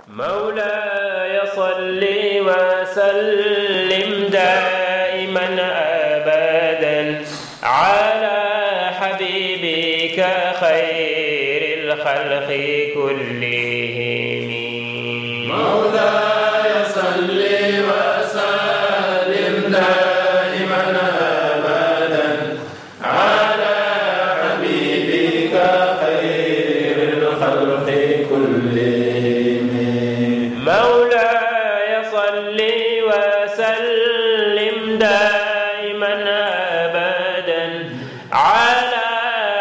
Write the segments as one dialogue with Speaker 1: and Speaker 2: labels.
Speaker 1: مولاي صل وسلم دائما أبدا على حبيبك خير الخلق كلهم
Speaker 2: مولاي صل وسلم دائما أبدا على حبيبك خير الخلق كلهم
Speaker 1: مولاي صل وسلم دائما أبدا على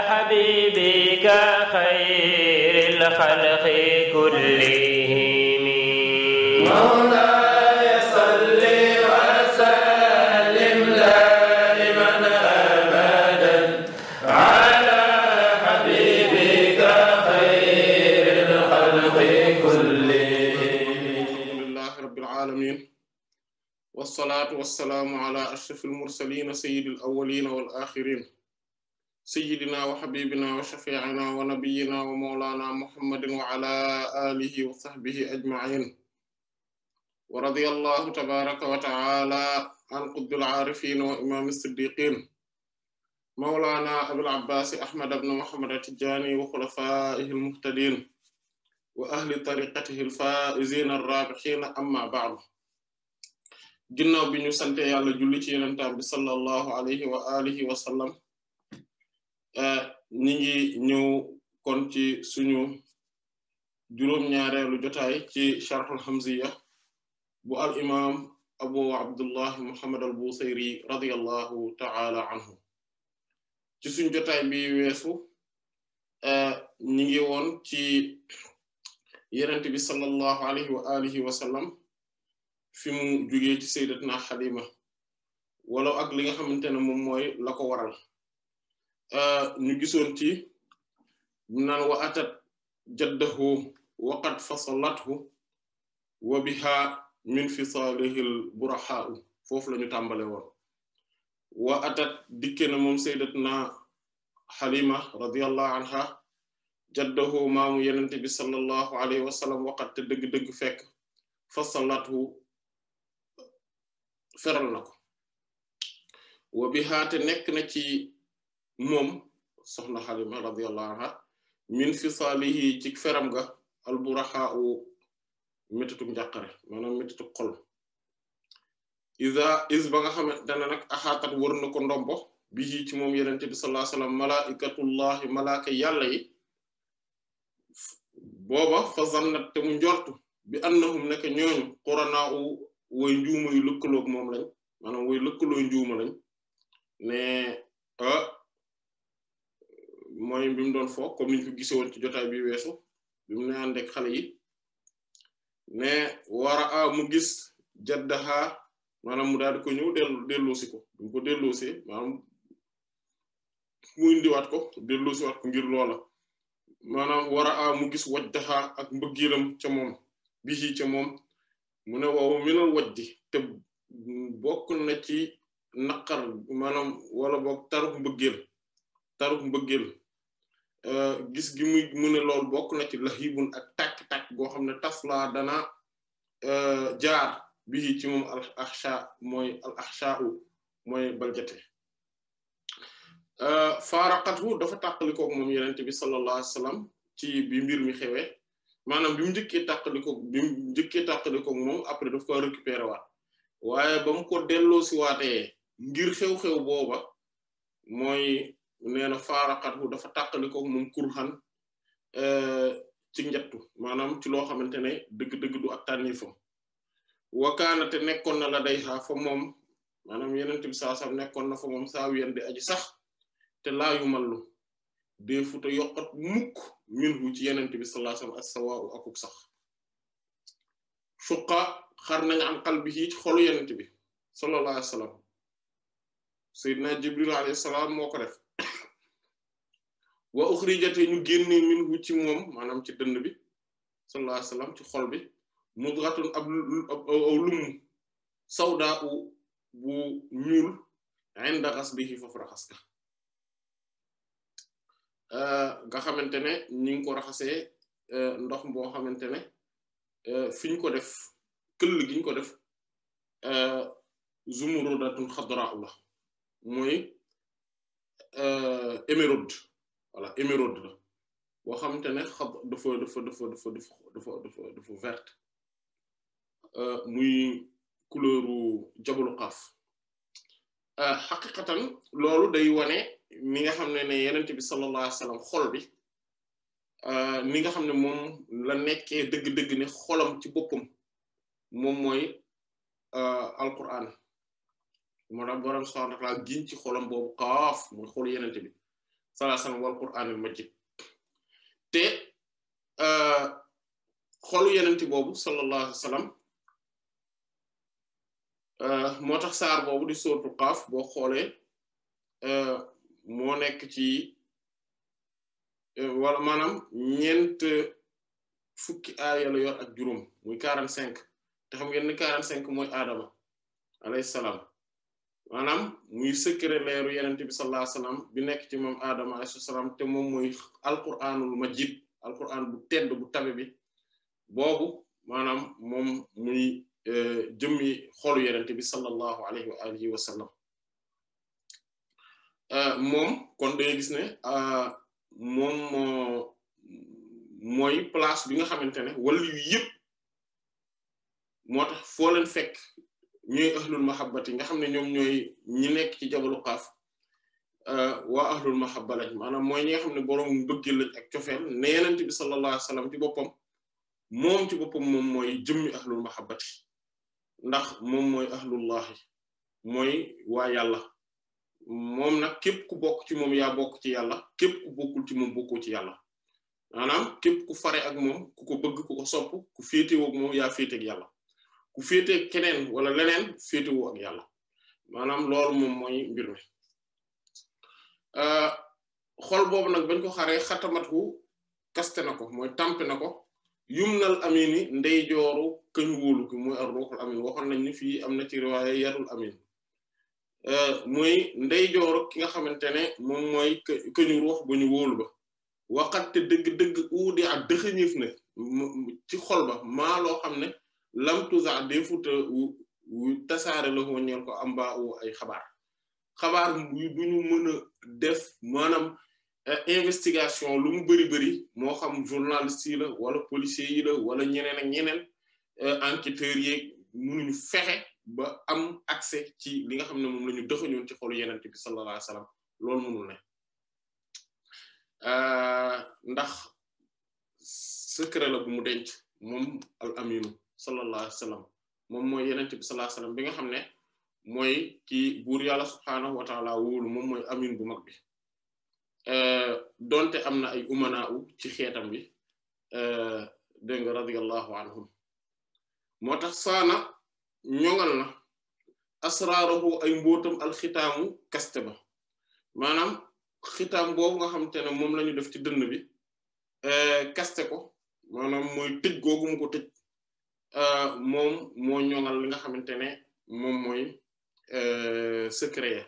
Speaker 1: حبيبك خير الخلق كلهم
Speaker 2: مولاي صل وسلم دائما أبدا على حبيبك خير الخلق كلهم.
Speaker 3: لله رب العالمين والصلاة والسلام على أشرف المرسلين سيد الأولين والآخرين سيدنا وحبيبنا وشفيعنا ونبينا ومولانا محمد وعلى آله وصحبه أجمعين ورضي الله تبارك وتعالى عن قطب العارفين وإمام الصديقين مولانا أبي العباس أحمد بن محمد التجاني وخلفائه المهتدين وأهل طريقته الفائزين الرابحين أما بعد ginnaaw bi ñu sante yàlla julli ci yenentaan bi sallallahu alayhi wa alihi wa sallam ñi ngi ñëw kon ci suñu juróom-ñaareelu jotaay ci sharhul hamziya bu al imam abu abdullah muhammad al busayri radiyallahu ta'ala anhu ci suñu jotaay bi weesu ñi ngi woon ci yenent bi sallallahu alayhi wa alihi wa sallam fi mu jugee ci sayyidatna Halima wala ak li nga xamante ne moom mooy la ko waral ñu gisoon ci naan wa atat jaddahu wa qad fasalathu wa biha min fisalihil burahaa'u foofu la ñu tàmbale woon wa atat dikke na moom sayyidatna Halima radiyallahu anha jaddahu maamu yenente bi sallallahu alayhi wa sallam waqat te dëgg-dëgg fekk fasalathu feral na ko wa biha te nekk na ci moom soxna Halima radiyallahu anha min fisaalihi ci feram ga alburaxaa'u métituk njàqare maanaam métituk xol is ba nga xamante ne nag axaatat wër na ko ndombo bihi ci moom yenente bi sallallahu alayhi wasallam malaikatullahi malaaka yàlla yi booba fa zannat te mu njortu bi annahum nekk ñooñu quranaa'u way njuuma yu lëkkaloog moom lañ maanaam way lëkkaloo njuuma lañ ne mooy bi mu doon fo comme niñ ko gisewoon ci jotaay bi weesu bi mu ne ànd ak xale yi ne wara a mu gis jaddaha maanaam mu daal di ko ñëw delloosi ko bu ko delloosee maanaam mu indiwaat ko delloosiwaat ko ngir loola maanaam wara a mu gis wajdaha ak mbëggeelam ca moom bihi ca moom mu ne waaw minal wajdi te bokk na ci naqar maanaam wala boog taruk mbëggeel gis gi muy mu ne loolu bokk na ci lahibun ak tàkk-tàkk goo xam ne tasla dana jaar bii ci moom al ahsha'u mooy baljate faraqathu dafa tàqalikoog moom yenente bi sallallahu alayhi wasallam ci bi mbir mi xewee maanaam bi mu njëkkee tàqalikoog moom après daf ko récupérer waat waaye ba mu ko delloo si waatee ngir xew-xew booba mooy nee na faaraqathu dafa tàqalikoog moom kurhan ci njattu maanaam ci loo xamante ne dëgg-dëgg du ak tànnifam wakaana te nekkoon na la day xaa fa moom maanaam yenente bi saa sam nekkoon na fa moom saawiyan di aji sax te laayu mallu deefuta yokkat mukk minhu ci yenente bi sallallahu alayhi wasallam as-sawa'u akuk sax suqa xar nañ am qalbihi ci xolu yenente bi sallallahu alayhi wasallam sayyidina Jibril alayhi salaam moo ko def wa ukhrijat ñu génne minhu ci moom maanaam ci dënd bi sallallahu alayhi wasallam ci xol bi mudghatun ab lum sawda bu ñuul inda ghaslihi foofu raxas ka nga xamante ne ñi ngi ko raxasee ndox boo xamante ne fiñ ko def këll giñ ko def zumurudatun xadra la mooy émeraude voilà émeraude la boo xamante ne dafa verte muy couleuru jabalu Qaaf xaqiqatan loolu day wane mi nga xam ne yenent bi sallallahu alayhi wasallam xol bi mi nga xam ne moom la nekkee dëgg-dëgg ne xolam ci boppam moom mooy alquran moo tax borom subhanahu wa ta'ala giñ ci xolam boobu Qaaf mooy xolu yenent bi sallallahu alayhi wasallam wal qur'anil majid te xolu yenent boobu sallallahu alayhi wasallam moo tax saar boobu di sourate Qaaf boo xoolee moo nekk ci wala maanaam ñeent fukki aaya la yor ak juróom muy 45 te xam ngeen ni 45 mooy Adama alayhi salaam maanaam muy secret leeru yenent bi sallallahu alayhi wasallam bi nekk ci moom Adama alayhi salaam te moom mooy alquranul majid alquran bu tedd bu tabe bi boobu maanaam moom muy jëmmi xolu yenent bi sallallahu alayhi wa alihi wa sallam moom kon day gis ne moom mooy place bi nga xamante ne wàllu yu yëpp moo tax foo leen fekk ñooy ahlul mahabbati nga xam ne ñoom ñooy ñi nekk ci jabalu Qaaf waa ahlul mahabba lañ maanaam mooy ñi nga xam ne boroom bëggeel lañ ak cofeel ne yenent bi sallallahu alayhi wa sallam ci boppam moom mooy jëmmi ahlul mahabbati ndax moom mooy ahlullahi mooy waa yàlla moom nag képp ku bokk ci moom yaa bokk ci yàlla képp ku bokkul ci moom bokkoo ci yàlla maanaam képp ku fare ak moom ku ko bëgg ku ko sopp ku féetewoo ak moom yaa féete ak yàlla ku féete keneen wala leneen féetewoo ak yàlla maanaam loolu moom mooy mbir mi xol boobu nag bañ ko xaree xatamatu kaste na ko mooy tampe na ko yumnal amini ndeyjooru këñ wóolu ki mooy ar-ruhul amin waxoon nañ ni fii am na ci riwaaya yarul amin mooy ndeyjooru ki nga xamante ne moom mooy këñu ruux bu ñu wóolu ba waxatte dëgg-dëgg uudi ak dëxëñëf ne ci xol ba maa loo xam ne lamtusa defuta tasaare la ko ñeel ko am baa u ay xabaar du ñu mën a def maanaam investigation lu mu bari moo xam journaliste yi la wala policier yi la wala ñeneen ak ñeneen enquêteurs yi mënuñu fexe ba am accès ci li nga xam ne moom la ñu dëxañoon ci xolu yenente bi sallallahu alayhi wasallam loolu mënul ne ndax secret la bu mu denc moom al aminu sallallahu alayhi wasallam moom mooy yenente bi sallallahu alayhi wasallam bi nga xam ne mooy ki buur yàlla subhaanahu wa ta'ala wóolu moom mooy amin bu mag bi donte am na ay umanaa ci xeetam bi dégg nga radiyallahu anhum moo tax saana ñoŋal na asraarahu ay mbootam alxitaamu kaste ba maanaam xitaam boobu nga xamante ne moom la ñu def ci dënn bi kaste ko maanaam mooy tëj googu mu ko tëj moom moo ñoŋal li nga xamante ne moom mooy secret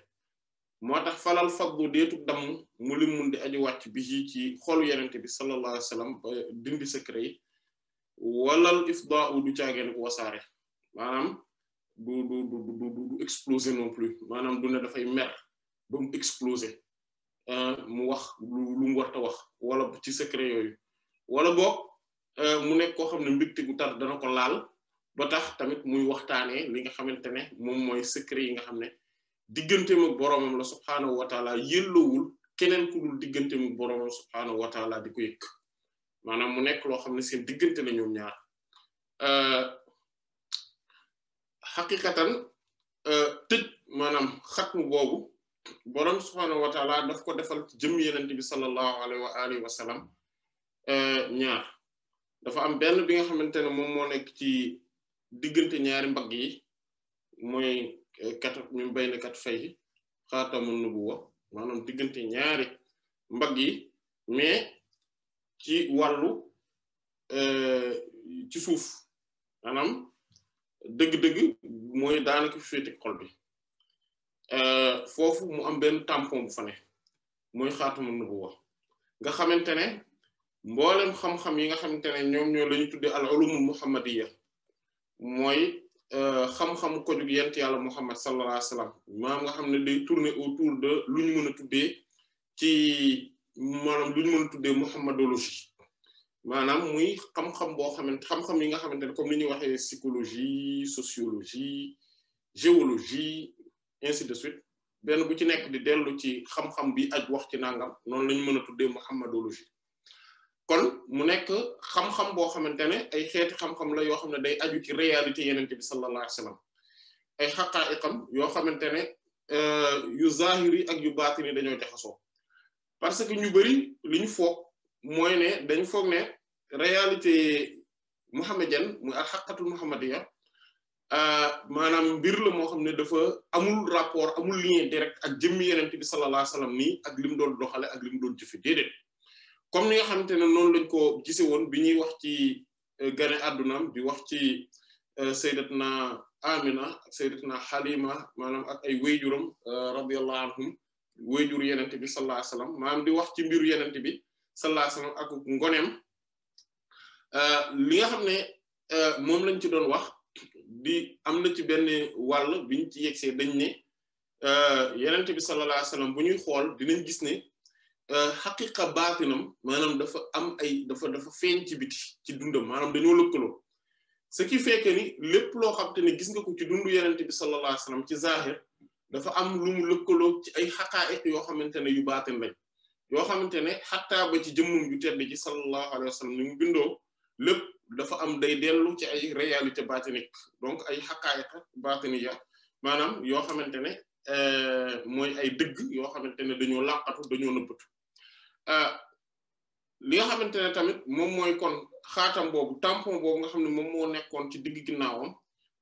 Speaker 3: moo tax falal faddu deetu damm mu lim mun di aji wàcc bi ci xolu yenente bi sallallahu alayhi wasallam ba dindi secret yi walal ifdaa'u du caageen ko wasaare maanaam du exploser non plus maanaam du ne dafay mer ba mu exploser mu wax lu mu warta wax wala ci secret yooyu wala boog mu nekk koo xam ne mbégte gu tar dana ko laal ba tax tamit muy waxtaanee li nga xamante ne moom mooy secret yi nga xam ne digganteem ak boroomam la subhaanahu wa taala yëllowul keneen ku dul digganteem ak boroomam subhaanahu wa taala di ko yëkk maanaam mu nekk loo xam ne seen diggante la ñoom ñaar xaqiqatan tëj maanaam xatmu boobu boroom subhaanahu wa taala daf ko defal jëm yenent bi sallallahu alayhi wa alihi wa sallam ñaar dafa am benn bi nga xamante ne moom moo nekk ci diggante ñaari mbagg yi mooy kat ñu bayna kat fay xaatamun nubuwwa maanaam diggante ñaari mbagg yi mais ci wàllu ci suuf maanaam dëgg-dëgg mooy daanaka fi féete xol bi foofu mu am benn tampon bu fa ne mooy xaatamun nubuwwa nga xamante ne mboolem xam-xam yi nga xamante ne ñoom ñoo la ñu tuddee al ulumul muhammadiyya mooy xam-xam ko jug yent yàlla Muhammad sallallahu alayhi wasallam maanaam nga xam ne day tourner autour de lu ñu mën a tuddee ci maanaam lu ñu mën a tuddee muhammadologie maanaam muy xam-xam boo xamante xam-xam yi nga xamante ne comme ni ñuy waxee psychologie sociologie géologie ainsi de suite benn bu ci nekk di dellu ci xam-xam bi aj wax ci nangam noonu la ñu mën a tuddee muhammadologie kon mu nekk xam-xam boo xamante ne ay xeeti xam-xam la yoo xam ne day aju ci réalité yenente bi sallallahu alayhi wasallam ay xaqaa'iqam yoo xamante ne yu zahiri ak yu baatini dañoo jaxasoo parce que ñu bari li ñu foog mooy ne dañu foog ne réalité muhammadienne muy al xaqatul muhammadiyya maanaam mbir la moo xam ne dafa amul rapport amul lien direct ak jëmmi yenente bi sallallahu alayhi wasallam nii ak li mu doon doxale ak li mu doon jëfe déedéet comme ni nga xamante ne noonu lañ ko gise woon bi ñuy wax ci gane àddunaam bi wax ci sayyidatna Amina ak sayyidatna Halima maanaam ak ay wayjuram radiyallahu anhum wayjur yenente bi sallallahu alayhi wasallam maanaam di wax ci mbiru yenente bi sallallahu alayhi wasallam ak ngoneem li nga xam ne moom lañ ci doon wax di am na ci benn wàll biñ ci yegsee dañ ne yenente bi sallallahu alayhi wasallam bu ñuy xool dinañ gis ne xaqiqa baatinam maanaam dafa am ay dafa feeñ ci biti ci dundam maanaam dañoo lëkkaloo ce qui fait que ni lépp loo xam te ne gis nga ko ci dundu yenente bi sallallahu alayhi wasallam ci zahir dafa am lu mu lëkkaloo ci ay xaqaa'iq yoo xamante ne yu baatin lañ yoo xamante ne xattaa ba ci jëmmum ju tedd ji sallallahu alayhi wasallam ni mu bindoo lépp dafa am day dellu ci ay réalité batinique donc ay xaqaa'iq batiniya maanaam yoo xamante ne mooy ay dëgg yoo xamante ne dañoo làqatu dañoo nëbbatu li nga xamante ne tamit moom mooy kon xaatam boobu tampon boobu nga xam ne moom moo nekkoon ci digg ginnaawam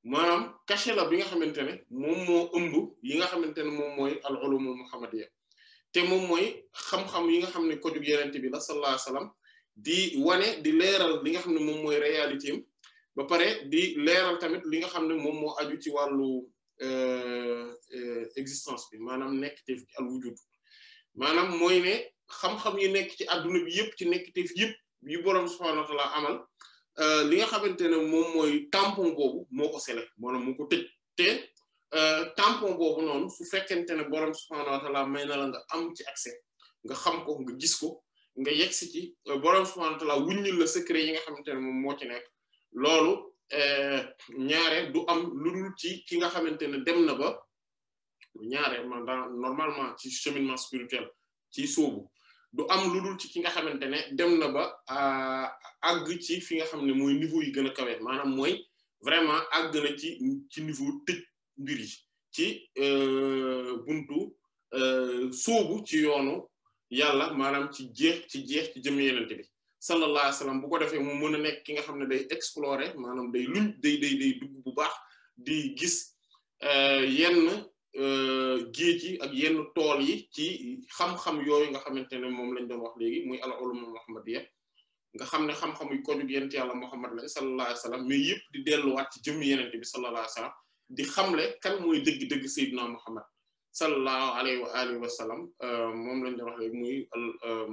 Speaker 3: maanaam cachet la bi nga xamante ne moom moo ëmb yi nga xamante ne moom mooy al ulumul muhammadiyya te moom mooy xam-xam yi nga xam ne ko jug yenente bi la sallallahu alayhi wasallam di wane di leeral li nga xam ne moom mooy réalité am ba pare di leeral tamit li nga xam ne moom moo aju ci wàllu existence bi maanaam nekkteef ci al wujud maanaam mooy ne xam-xam yi nekk ci adduna bi yëpp ci nekkteef yëpp yi boroom subhaanahu wa ta'aala amal li nga xamante ne moom mooy tampon boobu moo ko sele maanaam moo ko tëj te tampon boobu noonu su fekkente ne boroom subhaanahu wa ta'aala may na la nga am ci accès nga xam ko nga gis ko nga yegsi ci boroom subhaanahu wa ta'aala wuññil la secret yi nga xamante ne moom moo ci nekk loolu ñaare du am lu dul ci ki nga xamante ne dem na ba ñaare man normalement ci cheminement spirituel ci sóobu du am lu dul ci ki nga xamante ne dem na ba àgg ci fi nga xam ne mooy niveau yi gën a kawe maanaam mooy vraiment àgg na ci niveau tëj mbir yi ci buntu sóobu ci yoonu yàlla maanaam ci jeex ci jëm yenente bi sallallahu alayhi wasallam bu ko defee mu mën a nekk ki nga xam ne day explorer maanaam day luñ day dugg bu baax di gis yenn géej yi ak yenn tool yi ci xam-xam yooyu nga xamante ne moom lañ doon wax léegi muy al ulum muhammadiyya nga xam ne xam-xam yu ko jug yent yàlla Muhammad la sallallahu alayhi wasallam mais yëpp di delluwaat ci jëmm yenente bi sallallahu alayhi wasallam di xamle kan mooy dëgg-dëgg Seydina Muhammad sallallahu alayhi wa alihi wa sallam moom lañ doon wax léegi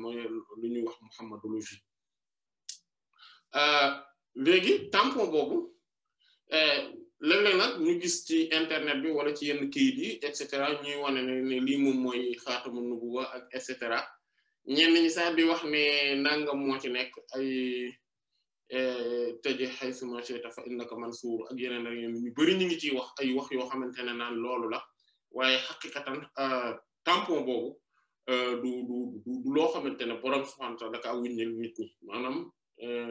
Speaker 3: mooy lu ñuy wax muhammadologie léegi tampon boobu léeg-léeg nag ñu gis ci internet bi wala ci yenn kayit yi et cetera ñuy wane ne lii moom mooy xaatamu nubuwa ak et cetera ñenn ñi sax di wax ne nangam moo ci nekk ay tëje haythuma shi'ta fa innaka mansuur ak yeneen ak yeneen ñu bari ñu ngi ciy wax ay wax yoo xamante ne naan loolu la waaye xaqiqatan tampon boobu du loo xamante ne borom subhaanahu wa ta'aala da kaa wuññil nit ñi maanaam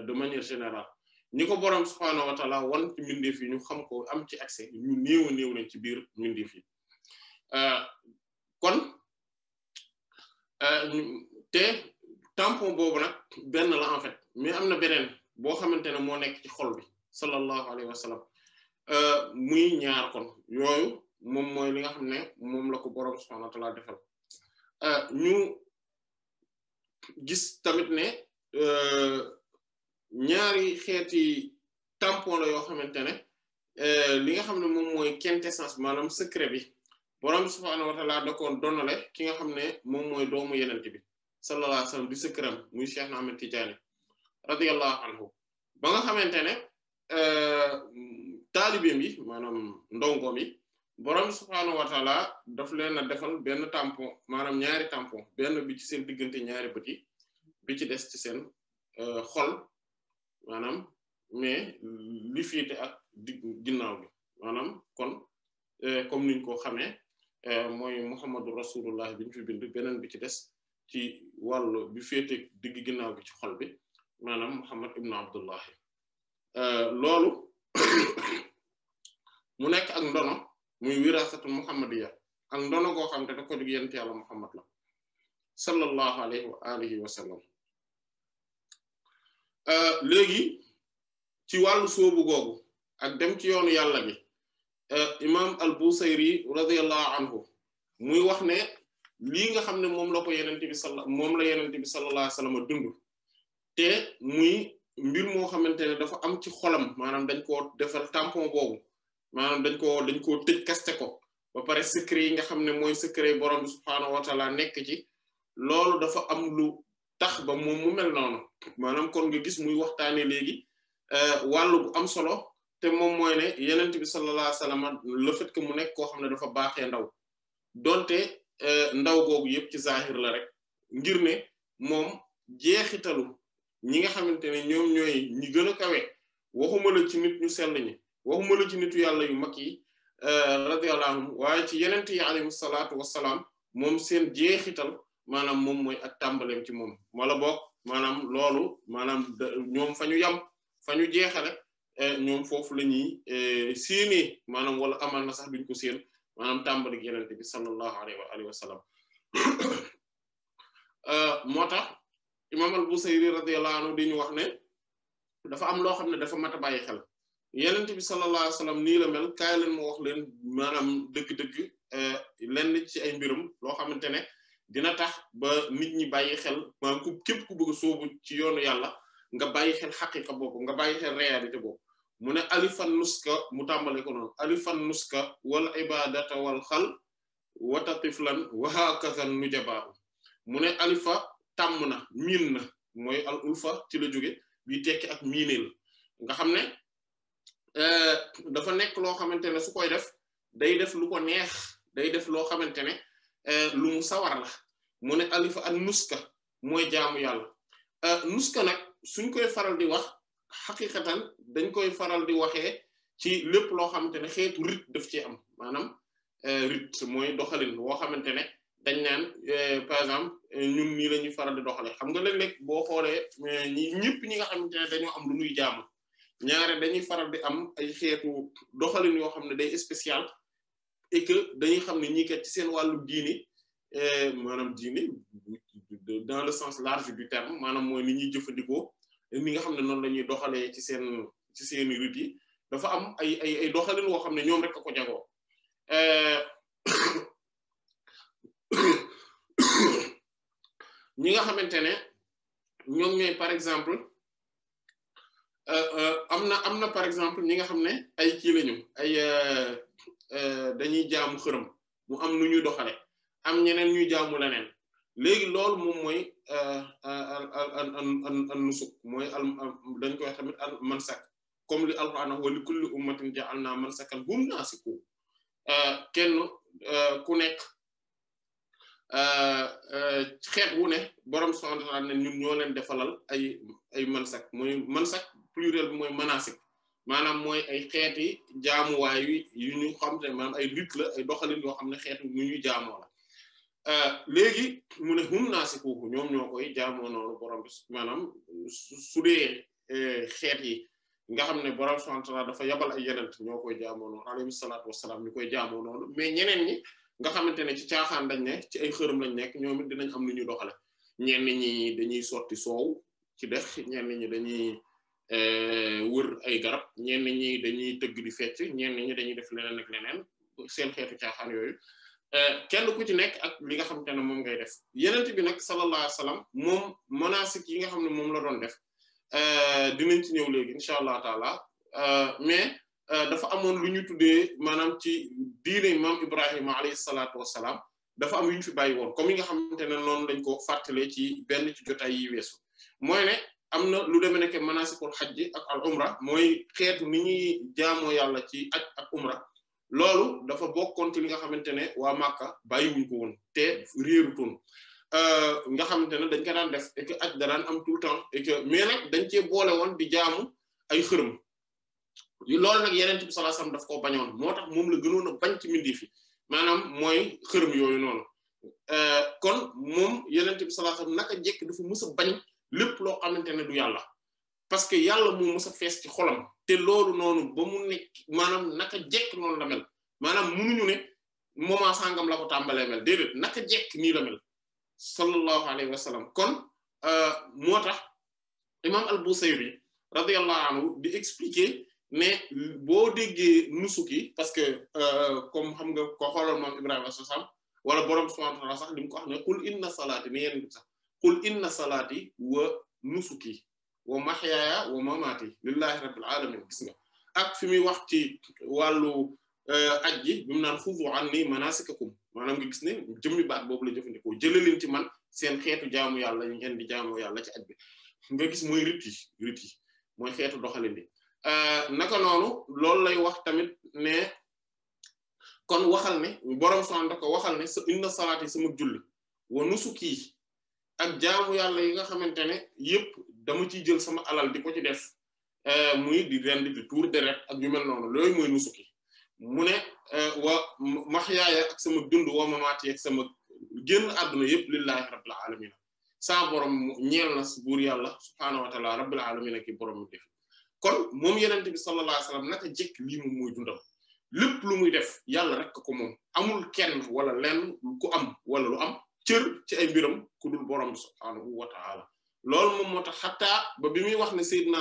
Speaker 3: de manière générale ñi ko borom subhaanahu wa ta'aala wan ci mbindeef yi ñu xam ko am ci accès ñu néew lañ ci biir mbindeef yi kon te tampon boobu nag benn la en fait mais am na beneen boo xamante ne moo nekk ci xol bi sallallahu alayhi wa sallam muy ñaar kon yooyu moom mooy li nga xam ne moom la ko borom subhaanahu wa ta'aala defal ñu gis tamit ne ñaari xeeti tampon la yoo xamante ne li nga xam ne moom mooy quintessence maanaam secret bi borom subhaanahu wa ta'aala da ko donnale ki nga xam ne moom mooy doomu yenente bi sallallahu alayhi wa sallam di secret am muy Cheikh Ahmed Tidiane radiyallahu anhu ba nga xamante ne taalibeem yi maanaam ndongoom yi borom subhaanahu wa taala daf leen a defal benn tampon maanaam ñaari tampon benn bi ci seen diggante ñaari bët yi bi ci des ci seen xol maanaam mais li féete ak ginnaaw bi maanaam kon comme niñ ko xamee mooy Muhammadu Rasulullah bi ñu fi bind beneen bi ci des ci wàllu bi féete digg ginnaaw bi ci xol bi maanaam Muhammad ibn Abdullah loolu mu nekk ak ndono muy wirasatu muhammadiya ak ndono goo xam te da ko jóg yent yàlla Muhammad la sallallahu alayhi wa alihi wa sallam léegi ci wàllu soobu googu ak dem ci yoonu yàlla bi imam al-Busayri radiyallahu anhu muy wax ne lii nga xam ne moom la ko yenente bi sallallahu alayhi wa sallam dund te muy mbir moo xamante ne dafa am ci xolam maanaam dañ koo defal tampon boobu maanaam dañ koo tëj kaste ko ba pare secret yi nga xam ne mooy secret borom bi subhaanahu wa taala nekk ci loolu dafa am lu tax ba moom mu mel noonu maanaam kon nga gis muy waxtaane léegi wàllu bu am solo te moom mooy ne yenent bi sallallahu alayhi wasallam le fait que mu nekk koo xam ne dafa baaxee ndaw donte ndaw googu yëpp ci zahir la rek ngir ne moom jeexitalu ñi nga xamante ne ñoom ñooy ñi gën a kawe waxuma la ci nit ñu sell ñi waxuma la ci nitu yàlla yu mag yi radiyallahu anhum waaye ci yenent yi alayhi salaatu wassalaam moom seen jeexital maanaam moom mooy ak tàmbaleem ci moom wala boog maanaam loolu maanaam ñoom fa ñu yam fa ñu jeexale ñoom foofu la ñuy séenee maanaam wala amal na sax duñ ko séen maanaam tàmbalik yenente bi sallallahu alayhi wa sallam moo tax imam al-Busayri radiyallahu anhu di ñu wax ne dafa am loo xam ne dafa mat a bàyyi xel yenente bi sallallahu alayhi wa sallam nii la mel kaay leen moo wax leen maanaam dëgg-dëgg lenn ci ay mbirum loo xamante ne dina tax ba nit ñi bàyyi xel maanaam képp ku bëgg a soobu ci yoonu yàlla nga bàyyi xel xaqiqa boobu nga bàyyi xel réalité boobu mu ne alifan nuska mu tàmbale ko noonu alifan nuska wal ibadata wal xal wata tiflan wa hakaza nujaba mu ne alifa tàmm na miin na mooy al ulfa ci la jóge bi tekki ak miineel nga xam ne dafa nekk loo xamante ne su koy def day def lu ko neex day def loo xamante ne lu mu sawar la mu ne alifa an nuska mooy jaamu yàlla nuska nag suñ koy faral di wax xaqiqatan dañ koy faral di waxee ci lépp loo xamante ne xeetu rit daf ci am maanaam rit mooy doxalin woo xamante ne dañ naan par exemple ñun nii la ñuy faral di doxale xam nga léeg-léeg boo xoolee ñëpp ñi nga xamante ne dañoo am lu ñuy jaamu ñaare dañuy faral di am ay xeetu doxalin yoo xam ne day spécial et que dañuy xam ne ñii kat ci seen wàllu diini maanaam diini dans le sens large du terme maanaam mooy ni ñuy jëfandikoo ni nga xam ne noonu la ñuy doxalee ci seen rit yi dafa am ay doxalin woo xam ne ñoom rek a ko jagoo ñi nga xamante ne ñoom ñooy par exemple am na par exemple ñi nga xam ne ay kii lañu ay dañuy jaamu xërëm mu am nu ñuy doxale am ñeneen ñuy jaamu leneen léegi loolu moom mooy an nusuk mooy dañ koy wax tamit al mansak comme li alquran wa li kulli ummatin ja'alna mansakan hum nasiku kenn ku nekk xeet wu ne borom subhanahu wa ta'ala ne ñun ñoo leen defalal ay mansak mooy mansak pluriel bi mooy manasik maanaam mooy ay xeeti jaamuwaay yu ñu xam te maanaam ay rit la ay doxalin yoo xam ne xeetu nu ñuy jaamoo la léegi mu ne hum naasikuhu ñoom ñoo koy jaamoo noonu borom bi maanaam su dee xeet yi nga xam ne borom subhanahu wa ta'ala dafa yabal ay yenent ñoo koy jaamoo noonu alayhi salaatu wassalaam ñu koy jaamoo noonu mais ñeneen ñi nga xamante ne ci caaxaan dañ ne ci ay xërëm lañ nekk ñoom it dinañ am lu ñuy doxale ñenn ñi dañuy sotti soow ci dex ñenn ñi dañuy wër ay garab ñenn ñi dañuy tëgg di fecc ñenn ñi dañuy def leneen ak leneen seen xeetu caaxaan yooyu kenn ku ci nekk ak li nga xamante ne moom ngay def yenent bi nag sallallahu alayhi wasallam moom manasik yi nga xam ne moom la doon def dinañ ci ñëw léegi incha allah taala mais dafa amoon lu ñu tuddee maanaam ci diine maam Ibrahima alayhi salaatu wassalaam dafa am yu ñu fi bàyyi woon comme yi nga xamante ne noonu lañ ko fàttalee ci benn ci jotaay yi weesu mooy ne am na lu demee nekk manasikul hajj ak al umra mooy xeetu ni ñuy jaamoo yàlla ci aj ak umra loolu dafa bokkoon ci li nga xamante ne waa Makka bàyyiwuñ ko woon te réerutoon nga xamante ne dañ ko daan def et que aj da daan am tout le temps et que mais nag dañ cee boole woon di jaamu ay xërëm loolu nag Yonent bi sallallahu alayhi wasallam daf koo bañoon moo tax moom la gënoon a bañ ci mbindeef yi maanaam mooy xërëm yooyu noonu kon moom Yonent bi sallallahu alayhi wasallam naka jekk dafa mës a bañ lépp loo xamante ne du yàlla parce que yàlla moo mës a fees ci xolam te loolu noonu ba mu nekk maanaam naka jekk noonu la mel maanaam munuñu ne moment sangam la ko tàmbalee mel déedéet naka jekk nii la mel sallallahu alayhi wa sallam kon moo tax imam al-Busayri radiyallahu anhu di expliquer ne boo déggee nusuki parce que comme xam nga ko xoolal moom Ibrahima sasam wala borom subhanahu wa ta'ala sax li mu ko wax ne qul inna salaati ni yéen sax qul inna salaati wa nusuki wa mahyaaya wa mamaati lillahi rabbil alamin gis nga ak fi muy wax ci wàllu aj gi bi mu naan xuzu anni manasikakum maanaam nga gis ne jëmmi baat boobu la jëfandikoo jëlee leen ci man seen xeetu jaamu yàlla yi ngeen di jaamu yàlla ci aj bi nga gis mooy rit yi mooy xeetu doxalin bi naka noonu loolu lay wax tamit ne kon waxal ne borom son da ko waxal ne sa inna salaati sama julli wa nusuki ak jaamu yàlla yi nga xamante ne yëpp dama ciy jël sama alal di ko ci def muy di rendi di tuur deret ak yu mel noonu loolu mooy nusuki mu ne wa mahyaaya ak sama dund wa mamaati ak sama génn àdduna yëpp lillahi rabbil alamin sa borom ñeel na buur yàlla subhaanahu wa ta'ala rabbil alamin ki borom mi def kon moom yenente bi sallallahu alayhi wasallam naka jekk lii moom mooy dundam lépp lu muy def yàlla rek ko moom amul kenn wala lenn ku am wala lu am cër ci ay mbiram ku dul borom bi subhaanahu wa ta'ala loolu moom moo tax xataa ba bi muy wax ne Seydina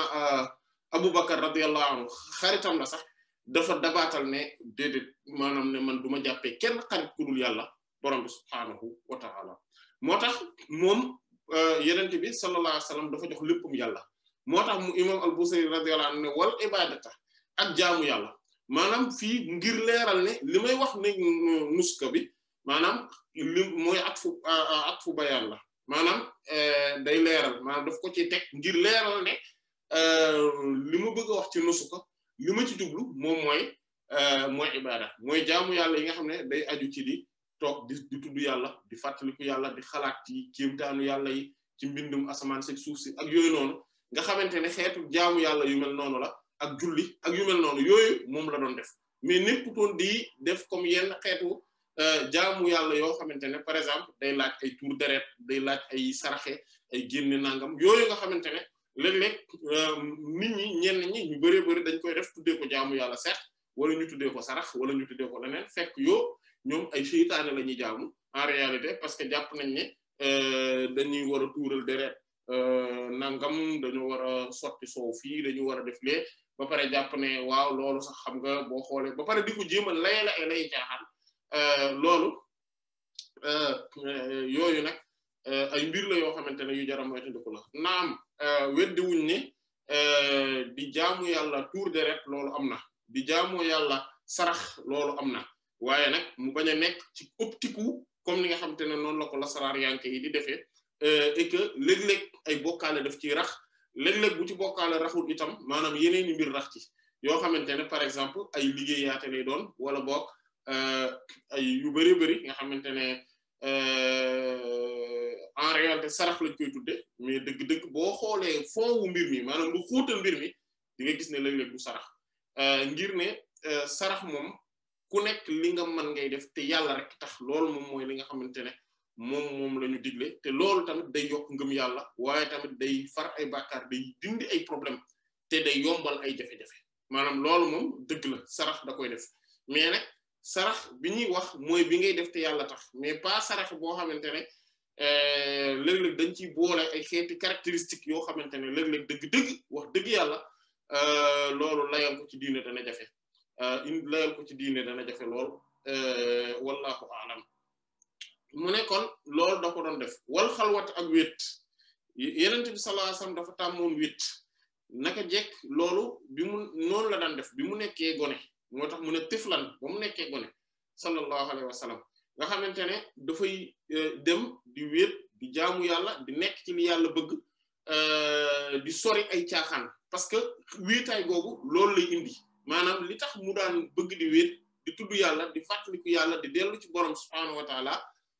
Speaker 3: Abubakar radiyallahu anhu xaritam la sax dafa dabaatal ne déedéet maanaam ne man du ma jàppee kenn xarit ku dul yàlla borom bi subhaanahu wa ta'ala moo tax moom yenente bi sallallahu alayhi wasallam dafa jox léppam yàlla moo tax mu imam al-Busayri radiyallahu anhu ne wal ibadata ak jaamu yàlla maanaam fii ngir leeral ne li may wax ne nuska bi maanaam li mooy atfu bayaan la maanaam day leeral maanaam daf ko ci teg ngir leeral ne li ma bëgg a wax ci nusuka li ma ci jublu moom mooy ibada mooy jaamu yàlla yi nga xam ne day aju ci di toog di tudd yàlla di fàttaliku yàlla di xalaat ci kéemtaanu yàlla yi ci mbindum asamaan si suuf si ak yooyu noonu nga xamante ne xeetu jaamu yàlla yu mel noonu la ak julli ak yu mel noonu yooyu moom la doon def mais nekkutoon di def comme yenn xeetu jaamu yàlla yoo xamante ne par exemple day laaj ay tuur deret day laaj ay saraxe ay génne nangam yooyu nga xamante ne léeg-léeg nit ñi ñenn ñi ñu bari bari dañ koy def tuddee ko jaamu yàlla sax wala ñu tuddee ko sarax wala ñu tuddee ko leneen fekk yoo ñoom ay seytaane la ñuy jaamu en réalité parce que jàpp nañ ne dañuy war a tuural deret nangam dañu war a sotti soow fii dañu war a def lee ba pare jàpp ne waaw loolu sax xam nga boo xoolee ba pare di ko jéem a layla ay lay caaxaan loolu yooyu nag ay mbir la yoo xamante ne yu jaram moytandiku la naam weddi wuñ ne di jaamu yàlla tuur deret loolu am na di jaamu yàlla sarax loolu am na waaye nag mu bañ a nekk ci optique comme ni nga xamante ne noonu la ko lasaraar yanke yi di defee et que léeg-léeg ay bokkaale daf ci rax léeg-léeg bu ci bokkaale raxul itam maanaam yeneeni mbir rax ci yoo xamante ne par exemple ay liggéeyaate lay doon wala boog ay yu bari bari nga xamante ne en réalité sarax lañ koy tudde mais dëgg-dëgg boo xoolee fond wu mbir mi maanaam lu xóotal mbir mi di nga gis ne léeg-léeg du sarax ngir ne sarax moom ku nekk li nga mën ngay def te yàlla rek tax loolu moom mooy li nga xamante ne moom la ñu digle te loolu tamit day yokk ngëm yàlla waaye tamit day far ay bàkkaar day dindi ay problème te day yombal ay jafe-jafe maanaam loolu moom dëgg la sarax da koy def mais nag sarax bi ñuy wax mooy bi ngay def te yàlla tax mais pas sarax boo xamante ne léeg-léeg dañ ciy boole ay xeeti caractéristiques yoo xamante ne léeg-léeg dëgg-dëgg wax dëgg yàlla loolu layal ko ci diine dana jafe layal ko ci diine dana jafe lool wallahu a'lam mu ne kon loolu da ko doon def wal xalwat ak wéet yenente bi sallallahu alayhi wasallam dafa tàmmoon wéet naka jekk loolu bi mu noonu la daan def bi mu nekkee gone moo tax mu ne tiflan ba mu nekkee gone sallallahu alayhi wasallam nga xamante ne dafay dem di wéet di jaamu yàlla di nekk ci li yàlla bëgg di sori ay caaxaan parce que wéetaay googu loolu lay indi maanaam li tax mu daan bëgg di wéet di tudd yàlla di fàttaliku yàlla di dellu ci borom subhaanahu wa taala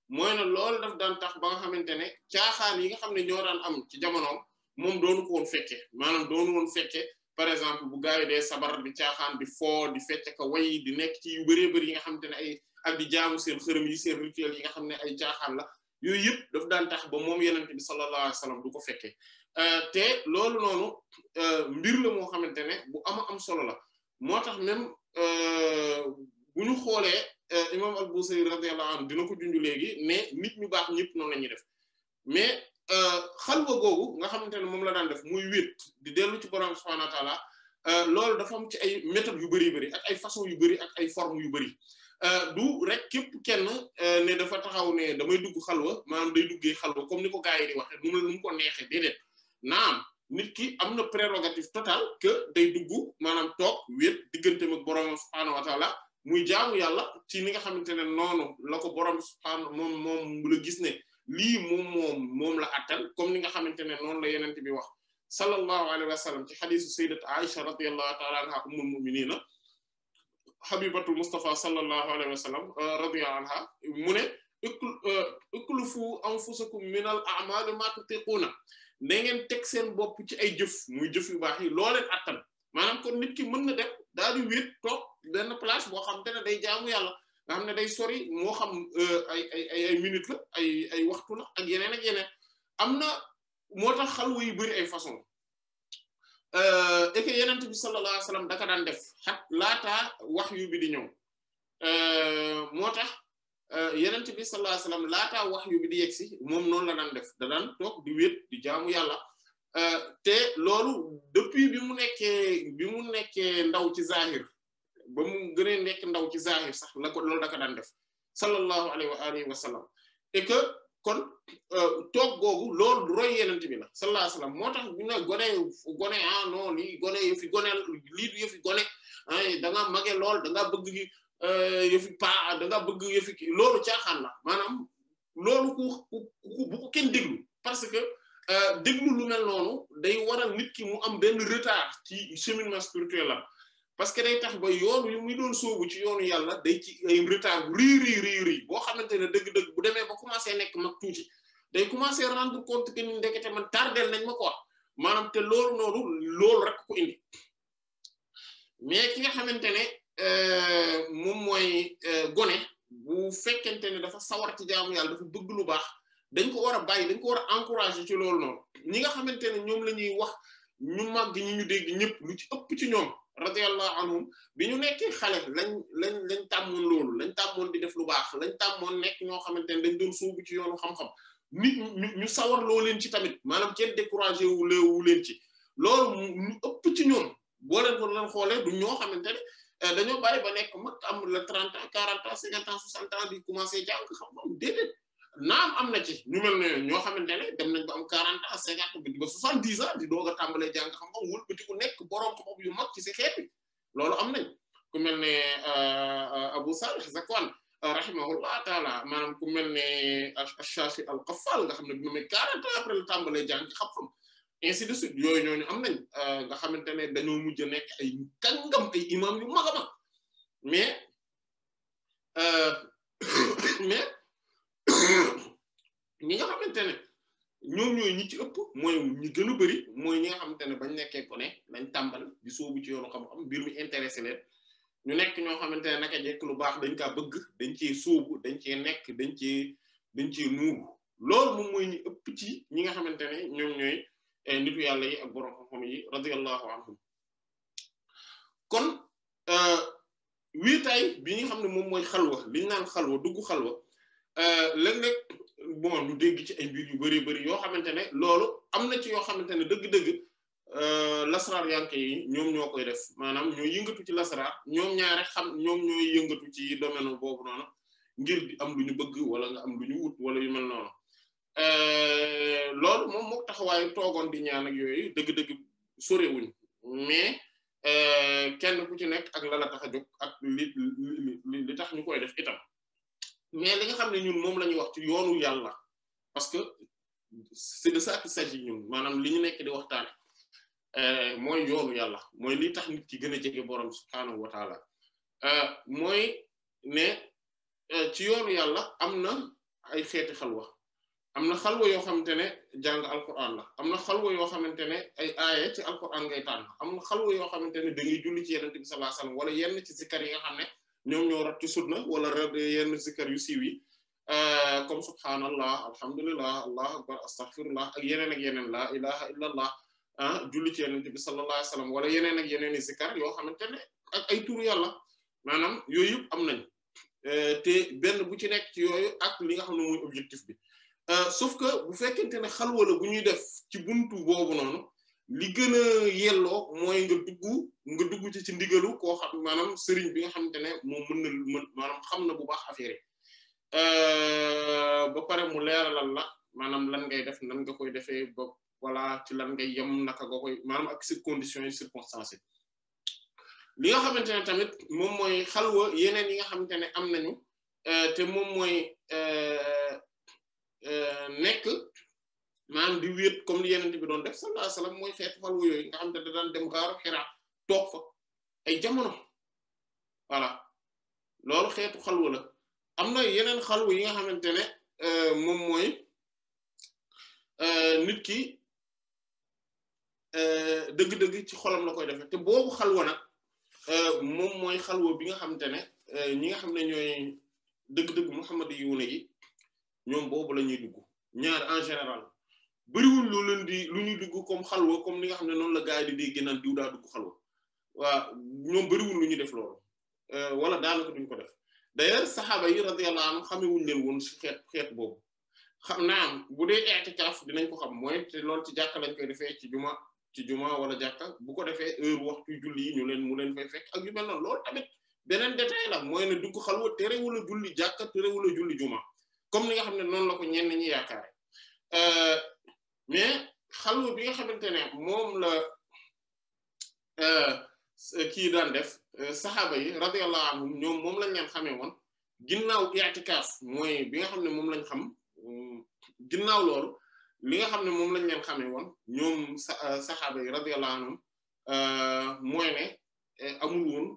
Speaker 3: mooy na loolu daf daan tax ba nga xamante ne caaxaan yi nga xam ne ñoo daan am ci jamonoom moom doonu ko woon fekke maanaam doonu woon fekke par exemple bu gars yi dee sabar di caaxaan di foo di fecce ka way di nekk ci yu bëree bëri yi nga xamante ne ay ak di jaamu seen xërëm yi seen rituel yi nga xam ne ay caaxaan la yooyu yëpp daf daan tax ba moom yenente bi sallallahu alayhi wa sallam du ko fekkee te loolu noonu mbir la moo xamante ne bu am solo la moo tax même bu ñu xoolee imam al-Busayri radiyallahu anhu dina ko junj léegi ne nit ñu baax ñëpp noonu la ñuy def mais xalwa googu nga xamante ne moom la daan def muy wét di dellu ci borom subhanahu wa ta'ala loolu dafa am ci ay méthodes yu bari ak ay façons yu bari ak ay formes yu bari du rek képp kenn ne dafa taxaw ne damay dugg xalwa maanaam day duggee xalwa comme ni ko gars yi di waxee nu mu ko neexee déedéet naam nit ki am na prérogative totale que day dugg maanaam toog wét digganteem ak borom subhanahu wa ta'ala muy jaamu yàlla ci ni nga xamante ne noonu la ko borom subhanahu moom la gis ne lii moom la attal comme ni nga xamante ne noonu la yenente bi wax sallallahu alayhi wa sallam ci xadisu sayyidat Aisha radiyallahu ta'ala anha ummul mu'minina habibatul Mustafa sallallahu alayhi wa sallam radiyallahu anha mu ne uklufu anfusakum minal a'mali ma tutiquna da ngeen teg seen bopp ci ay jëf muy jëf yu baax yi loo leen attan maanaam kon nit ki mën na dem daal di wéet toog benn place boo xam te ne day jaamu yàlla nga xam ne day sori moo xam ay minutes la ay waxtu la ak yeneen am na moo tax xalwa yu bari ay façon et que yenent bi sallallahu alayhi wasallam daka daan def xat laataa wahyu bi di ñëw moo tax yenent bi sallallahu alayhi wasallam laataa wahyu bi di yegsi moom noonu la daan def da daan toog di wéet di jaamu yàlla te loolu depuis bi mu nekkee ndaw ci zahir ba mu gënee nekk ndaw ci zahir sax la ko loolu daka daan def sallallahu alayhi wa alihi wa sallam et que kon toog googu loolu roy yenent bi la sallallahu alayhi wa sallam moo tax bu ne gone non lii gone yëfi gone lii du yëfi gone da nga mage lool da nga bëgg yëfi pa da nga bëgg yëfi loolu caaxaan la maanaam loolu bu ko kenn déglu parce que déglu lu mel noonu day waral nit ki mu am benn retard ci cheminement spirituel la parce que day tax ba yoonu yu muy doon sóobu ci yoonu yàlla day ci ay retard bu rii boo xamante ne dëgg-dëgg bu demee ba commencé nekk mag tuuti day commencé rendre compte que ni ndekete man tardel nañ ma ko wax maanaam te loolu rek ko indi mais ki nga xamante ne moom mooy gone bu fekkente ne dafa sawar ci jaamu yàlla dafa bëgg lu baax dañ ko war a bàyyi dañ ko war a encourager ci loolu noonu ñi nga xamante ne ñoom la ñuy wax ñu màgg ñi ñu dégg ñëpp lu ci ëpp ci ñoom radiyallahu anhum bi ñu nekkee xale lañ tàmmoon loolu lañ tàmmoon di def lu baax lañ tàmmoon nekk ñoo xamante ne dañ doon sóobu ci yoonu xam-xam nit ñu sawar loo leen ci tamit maanaam kenn découragé wu leen ci loolu ñu ëpp ci ñoom boo leen ko leen xoolee du ñoo xamante ne dañoo bàyyi ba nekk mag am la 30 ans 40 ans 50 ans 60 ans di commencé jàng xam-xam déedéet naam am na ci ñu mel ne ñoo xamante ne dem nañ ba am 40 ans 50 ba 70 ans di doog a tàmbalee jàng xam-xam wul ba ku nekk borom xam-xam yu mag ci si xeet bi loolu am nañ ku mel ne Abu Salih Zakwan rahimahullah taala maanaam ku mel ne Ash-Shashi al-Qaffal nga xam ne bi mu 40 ans après la tàmbalee jàng xam-xam ainsi de suite yooyu ñooñu am nañ nga xamante ne dañoo mujj nekk ay kàngam ay imam yu mag a mag mais ñi nga xamante ne ñoom ñooy ñi ci ëpp mooy ñi gën a bari mooy ñi nga xamante ne bañ nekkee ko ne lañ tàmbal di soobu ci yoonu xam-xam mbir mi intéressé leen ñu nekk ñoo xamante ne naka jekk lu baax dañ kaa bëgg dañ cee soobu dañ cee nekk dañ cee nuuru loolu moom mooy ñi ëpp ci ñi nga xamante ne ñoom ñooy nitu yàlla yi ak borom xam-xam yi radiyallahu anhum kon wiitaay bi nga xam ne moom mooy xalwa li ñu naan xalwa dugg xalwa léeg-léeg bon ñu dégg ci ay mbir yu bari yoo xamante ne loolu am na ci yoo xamante ne dëgg-dëgg lasraar yanke yi ñoom ñoo koy def maanaam ñooy yëngatu ci lasraar ñoom ñaare xam ñoom ñooy yëngatu ci domaine boobu noonu ngir di am lu ñu bëgg wala nga am lu ñu wut wala yu mel noonu loolu moom moo taxawaayu toogoon di ñaan ak yooyu dëgg-dëgg sorewuñ mais kenn ku ci nekk ak la tax a jóg ak li tax ñu koy def itam mais li nga xam ne ñun moom la ñuy wax ci yoonu yàlla parce que c'est de ça qu'il s'agit ñun maanaam li ñu nekk di waxtaane mooy yoonu yàlla mooy li tax nit ki gën a jege borom subhaanahu wa taala mooy ne ci yoonu yàlla am na ay xeeti xalwa am na xalwa yoo xamante ne jàng alquran la am na xalwa yoo xamante ne ay aaya ci alquran ngay tànn am na xalwa yoo xamante ne da ngay julli ci yonent bi sallallahu alayhi wasallam wala yenn ci zikar yi nga xam ne ñoom ñoo rat ci sunna wala yenn zikar yu siiw yi comme subhanallah alhamdulillah allahu akbar astaghfirullah ak yeneen la ilaha illallah julli ci yonent bi sallallahu alayhi wasallam wala yeneen ak yeneen i zikar yoo xamante ne ak ay turu yàlla maanaam yooyu yëpp am nañ te benn bu ci nekk ci yooyu ak li nga xam ne mooy objectif bi sauf que bu fekkente ne xalwa la bu ñuy def ci buntu boobu noonu li gën a yelloo mooy nga dugg ci ndigalu koo xam maanaam sëriñ bi nga xamante ne moom mën maanaam xam na bu baax affaire ba pare mu leeralal la maanaam lan ngay def nan nga koy defee ba wala ci lan ngay yem naka nga koy maanaam ak ci conditions yi circonstances li nga xamante ne tamit moom mooy xalwa yeneen yi nga xamante ne am nañu te moom mooy nekk maanaam di wéet comme li yeneen bi doon def sallallahu alayhi wasallam mooy xeetu xalwa yooyu nga xamante ne da daan dem xaaru Hira toog fa ay jamono voilà loolu xeetu xalwa la am na yeneen xalwa yi nga xamante ne moom mooy nit ki dëgg-dëgg ci xolam la koy defee te boobu xalwa nag moom mooy xalwa bi nga xamante ne ñi nga xam ne ñooy dëgg-dëgg Muhammad yi yi ñoom boobu la ñuy dugg ñaar en général bariwul lu ñuy dugg comme xalwa comme li nga xam ne noonu la gaa yi di dégg naan diw daa dugg xalwa waaw ñoom bariwul lu ñuy def loolu wala daanaka duñ ko def d'ailleurs saxaaba yi radiyallahu anhum xamewuñ leen woon ci xeet boobu xam naa bu dee i'tikaf dinañ ko xam mooy te loolu ci jàkka lañ koy defee ci juma wala jàkka bu ko defee heure waxtu julli yi mu leen fay fekk ak yu mel noonu loolu tamit beneen détail la mooy ne dugg xalwa terewul a julli jàkka terewul a julli juma comme ni nga xam ne noonu la ko ñenn ñi yaakaare mais xalwa bi nga xamante ne moom la kii daan def saxaaba yi radiyallahu anhum ñoom moom lañ leen xamee woon ginnaaw i'tikaf mooy bi nga xam ne moom lañ xam ginnaaw loolu li nga xam ne moom lañ leen xamee woon ñoom saxaaba yi radiyallahu anhum mooy ne amul woon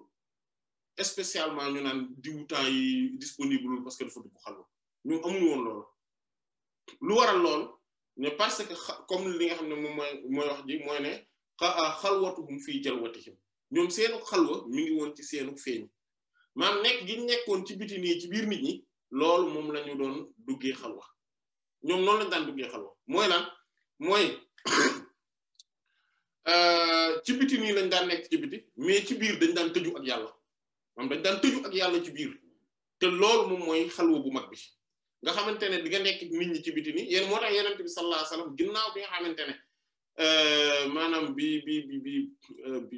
Speaker 3: spécialement ñu naan diwu temps yi disponible parce que dafa dugg xalwa ñoom amul woon loolu lu waral loolu ne parce que comme li nga xam ne moom mooy wax ji mooy ne xalwatuhum fii jalwatihim ñoom seenu xalwa mi ngi woon ci seenu feeñ maanaam nekk gi nekkoon ci biti nii ci biir nit ñi loolu moom la ñu doon duggee xalwa ñoom noonu lañ daan duggee xalwa mooy lan mooy ci biti nii lañ daan nekk ci biti mais ci biir dañ daan tëju ak yàlla maanaam dañ daan tëju ak yàlla ci biir te loolu moom mooy xalwa bu mag bi nga xamante ne di nga nekk nit ñi ci biti nii yéen moo tax Yonent bi sallallahu alayhi wasallam ginnaaw bi nga xamante ne maanaam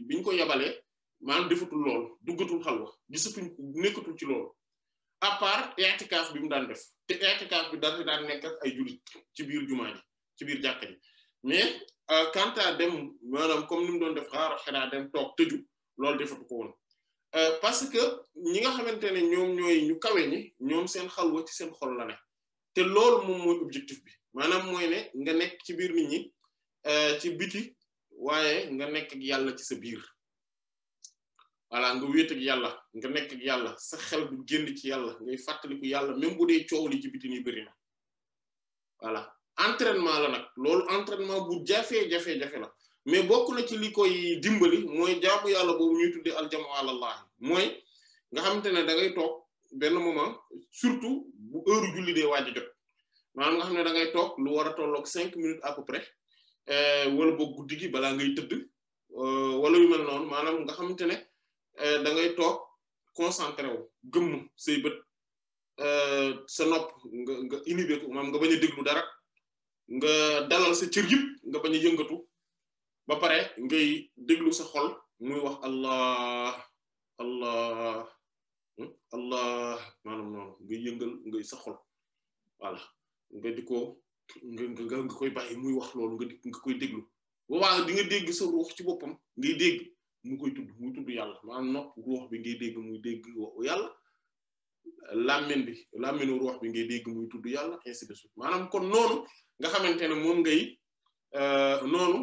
Speaker 3: biñ ko yabalee maanaam defatul loolu duggatul xalwa gisatuñ nekkatul ci loolu à part i'tikaf bi mu daan def te i'tikaf bi daan nekk ak ay jullit ci biir jumaa ji ci biir jàkka ji mais quant à dem maanaam comme ni mu doon def xaaru Hira dem toog tëju loolu defatu ko woon parce que ñi nga xamante ne ñoom ñooy ñu kawe ñi ñoom seen xalwa ci seen xol la ne te loolu moom mooy objectif bi maanaam mooy ne nga nekk ci biir nit ñi ci biti waaye nga nekk ak yàlla ci sa biir voilà nga wéet ak yàlla nga nekk ak yàlla sa xel du génn ci yàlla ngay fàttaliku yàlla même bu dee coow li ci biti nii bëri na voilà entraînement la nag loolu entraînement bu jafe-jafe la mais bokk na ci li koy dimbali mooy jaamu yàlla boobu ñuy tuddee aljamu alallah mooy nga xamante ne da ngay toog benn moment surtout bu heure julli dee waaj a jot maanaam nga xam ne da ngay toog lu war a tolloog 5 minutes à peu près wala boog guddi gi balaa ngay tëdd wala yu mel noonu maanaam nga xamante ne da ngay toog concentré wu gëmm say bët sa nopp nga inhibé ko maanaam nga bañ a déglu dara nga dalal sa cër yëpp nga bañ a yëngatu ba pare ngay déglu sa xol muy wax Allah Allah Allah maanaam noonu nga yëngal ngay sa xol voilà nga di ko nga koy bàyyi muy wax loolu nga koy déglu boobaa di nga dégg sa ruux ci boppam ngay dégg mu koy tudd muy tudd yàlla maanaam nopp ruux bi ngay dégg muy dégg yàlla làmmiñ ruux bi ngay dégg muy tudd yàlla ainsi de suite maanaam kon noonu nga xamante ne moom ngay noonu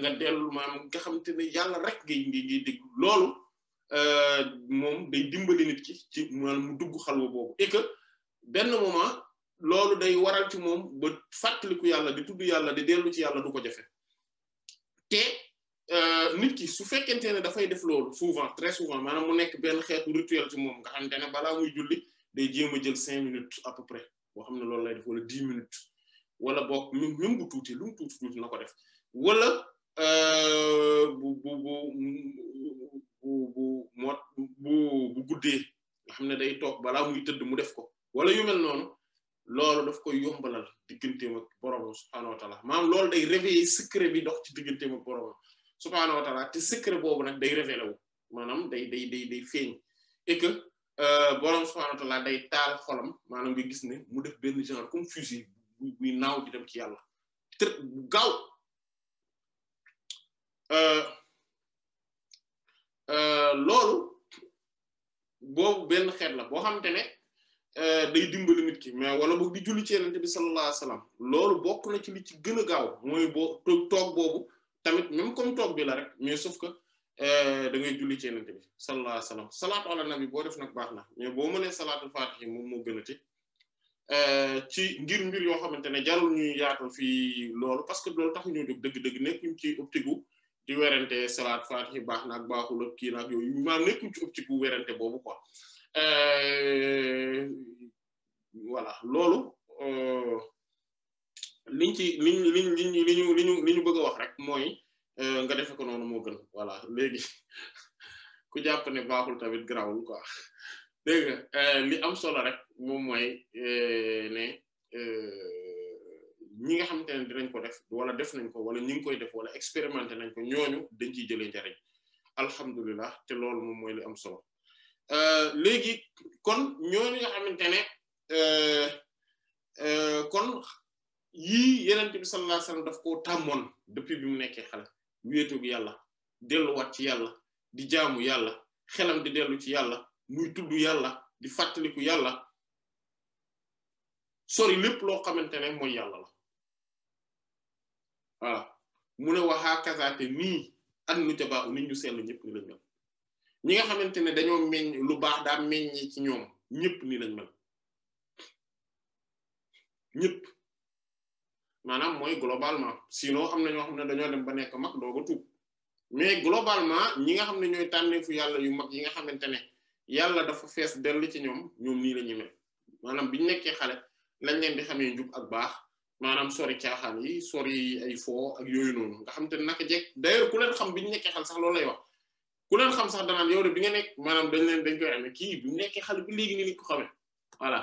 Speaker 3: nga dellu maanaam nga xamante ne yàlla rek ngay déglu loolu moom day dimbali nit ki ci maanaam mu dugg xalwa boobu et que benn moment loolu day waral ci moom ba fàttaliku yàlla di tudd yàlla di dellu ci yàlla du ko jafe te nit ki su fekkente ne dafay def loolu souvent très souvent maanaam mu nekk benn xeetu rituel ci moom nga xamante ne balaa muy julli day jéem a jël 5 minutes à peu près boo xam ne loolu lay def wala 10 minutes wala boog même bu tuuti lu mu tuuti na ko def wala bu guddee nga xam ne day toog balaa muy tëdd mu def ko wala yu mel noonu loolu daf koy yombalal digganteem ak borom subhaanahu wa ta'ala maanaam loolu day réveiller secret bi dox ci digganteem ak borom subhaanahu wa ta'ala te secret boobu nag day révéler wu maanaam day feeñ et que borom subhaanahu wa ta'ala day taal xolam maanaam nga gis ne mu def benn genre comme fusil buy naaw di dem ci yàlla te bu gaaw loolu boobu benn xeet la boo xamante ne day dimbali nit ki mais wala boog di julli ci Yonent bi sallallahu alayhi wasallam loolu bokk na ci li ci gën a gaaw mooy boo toog boobu tamit même comme toog bi la rek mais sauf que da ngay julli ci Yonent bi sallallahu alayhi wasallam salaatu ala nabi boo def nag baax na mais boo mënee salaatul faatihi moom moo gën a ci ngir mbir yoo xamante ne jarul ñuy yaatal fii loolu parce que loolu taxu ñoo jóg dëgg-dëgg nekkuñ ci optique di werante salaat faatihi baax na ak baaxul ak kii nag yooyu maanaam nekkuñ ci optique werante boobu quoi voilà loolu liñ ñu bëgg a wax rek mooy nga defe ko noonu moo gën voilà léegi ku jàpp ne baaxul tamit grawul quoi dégg nga li am solo rek moom mooy ne ñi nga xamante ne dinañ ko def wala def nañ ko wala ñi ngi koy def wala expérimenté nañ ko ñooñu dañ ciy jëlee njariñ alhamdulilah te loolu moom mooy li am solo léegi kon ñooñu nga xamante ne kon yii Yonent bi sallallahu alayhi wasallam daf koo tàmmoon depuis bi mu nekkee xale wéetoog yàlla delluwaat ci yàlla di jaamu yàlla xelam di dellu ci yàlla muy tudd yàlla di fàttaliku yàlla sori lépp loo xamante ne mooy yàlla la voilà mu ne waxaa kasaate nii an nu jabaa nit ñu sell ñëpp ni lañ mel ñi nga xamante ne dañoo meññ lu baax daa meññee ci ñoom ñëpp ni lañ mel ñëpp maanaam mooy globalement sinon am na ñoo xam ne dañoo dem ba nekk mag dooga tuub mais globalement ñi nga xam ne ñooy tànneefu yàlla yu mag yi nga xamante ne yàlla dafa fees dell ci ñoom nii la ñuy mel maanaam biñu nekkee xale lañ leen di xamee njub ak baax maanaam sori caaxaan yi sori ay foo ak yooyu noonu nga xam te ne naka jekk d'ailleurs ku leen xam biñu nekkee xale sax loolu lay wax ku leen xam sax danaan yow de bi nga nekk maanaam dañ koy amee kii bi mu nekkee xale bi léegi ni lañ ko xamee voilà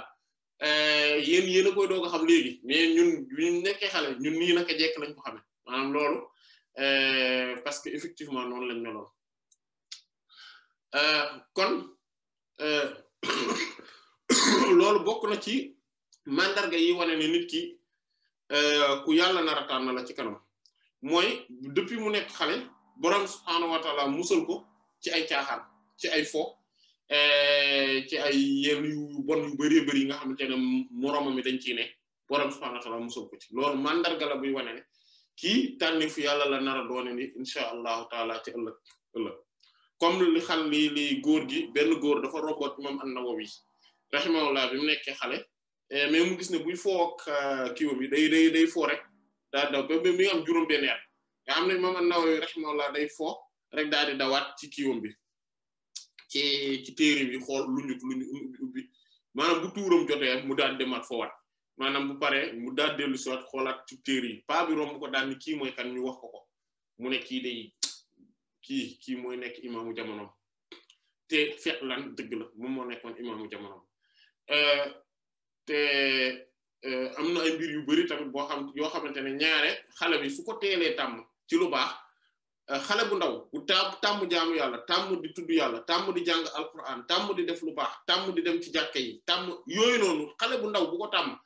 Speaker 3: yéen a koy doog a xam léegi mais ñun bi ñu nekkee xale ñun nii naka jekk lañ ko xamee maanaam loolu parce que effectivement noonu lañ meloon kon loolu bokk na ci mandarga yi wane ne nit ki ku yàlla nar a tànn la ci kanam mooy depuis mu nekk xale borom subhaanahu wa ta'ala musal ko ci ay caaxaan ci ay fo ci ay yenn yu bon yu bari bari yi nga xamante ne moroomam mi dañ ciy ne borom subhaanahu wa ta'ala musal ko ci loolu mandarga la buy wane ne kii tànni fu yàlla la nar a doone ni insha allahu taala ci ëllëg comme li góor gi benn góor dafa roboot imam an-Nawawi rahimahullah bi mu nekkee xale mais mu gis ne buy foo ak kiiwam yi day foo rek daa daw ba mi ngi am juróom benn at nga xam ne imam an-Nawawi rahimahullah day foo rek daal di dawaat ci kiiwam bi ci téere bi xool luñu ubbi maanaam bu tuuram jotee mu daal demaat foowaat maanaam bu paree mu daal dellu si waat xoolaat ci téere yi paa bi romb ko daal ni kii mooy kan ñu wax ko mu ne kii day kii mooy nekk imaamu jamonoom te fekk lan dëgg la moom moo nekkoon imaamu jamonoom te am na ay mbir yu bari tamit yoo xamante ne ñaare xale bi su ko teelee tàmm ci lu baax xale bu ndaw bu tàmm jaamu yàlla tàmm di tudd yàlla tàmm di jàng alquran tàmm di def lu baax tàmm di dem ci jàkka yi tàmm yooyu noonu xale bu ndaw bu ko tàmm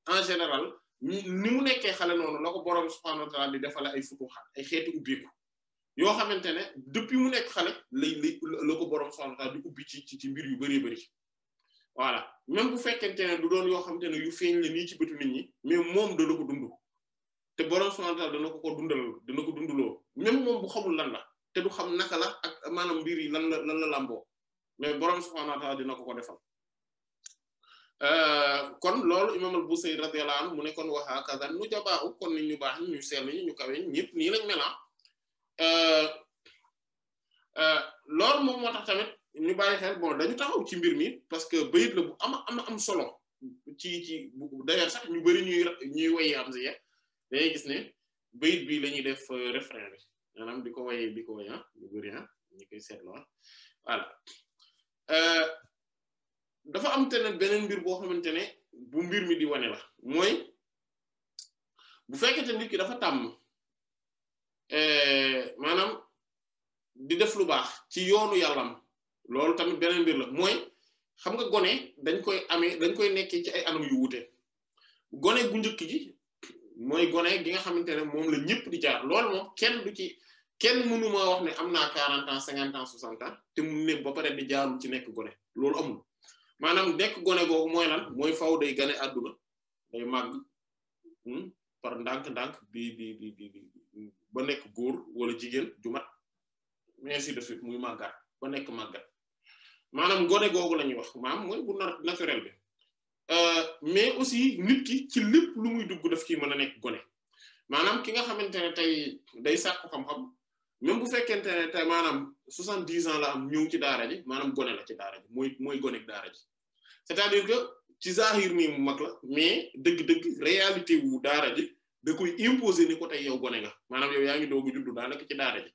Speaker 3: en général ni mu nekkee xale noonu la ko boroom subhaanahu wa ta'ala di defale ay futuhaat ay xeeti ubbiku yoo xamante ne depuis mu nekk xale la ko boroom subhaanahu wa ta'ala di ubbi ci mbir yu bari bari voilà même bu fekkente ne du doon yoo xamante ne yu feeñ la nii ci bëtu nit ñi mais moom da la ko dund te borom subhanahu wa ta'ala dana ko dundaloo même moom bu xamul lan la te du xam naka la ak maanaam mbir yi lan la lamboo mais borom subhanahu wa ta'ala dina ko defal kon loolu imam al-Busayri radiyallahu anhu mu ne kon wa hakaza nujaba'u kon nit ñu baax ñu sell ñi ñu kawe ñëpp nii lañ mel loolu moom moo tax tamit ñu bàyyi xel bon dañu taxaw ci mbir mi parce que bayit la bu am solo ci d'ailleurs sax ñu bari ñuy woy am si day gis ne bayit bi la ñuy def refrain bi maanaam di ko woy ñu bari ñu koy seetloo voilà dafa am te ne beneen mbir boo xamante ne bu mbir mi di wane la mooy bu fekkente nit ki dafa tàmm maanaam di def lu baax ci yoonu yàllam loolu tamit beneen mbir la mooy xam nga gone dañ koy nekkee ci ay anam yu wuute gone gu njëkk gi mooy gone gi nga xamante ne moom la ñëpp di jaar loolu moom kenn mënu ma wax ne am naa 40 ans 50 ans 60 ans te mu ne ba pare di jaarul ci nekk gone loolu amul maanaam nekk gone googu mooy lan mooy faw day gane àdduna day màgg par ndànk-ndànk bi ba nekk góor wala jigéen ju mat ainsi de suite muy màggat ba nekk màggat maanaam gone googu la ñuy wax maanaam mooy bu naturel bi mais aussi nit ki ci lépp lu muy dugg daf ci mën a nekk gone maanaam ki nga xamante ne tey day sàkku xam-xam même bu fekkente ne tey maanaam 70 ans la am ñëw ci daara ji maanaam gone la ci daara ji mooy gone ak daara ji c'est-à-dire que ci zahir nii mu mag la mais dëgg-dëgg réalité wu daara ji da koy imposer ni ko tey yow gone nga maanaam yow yaa ngi doogu juddu daanaka ci daara ji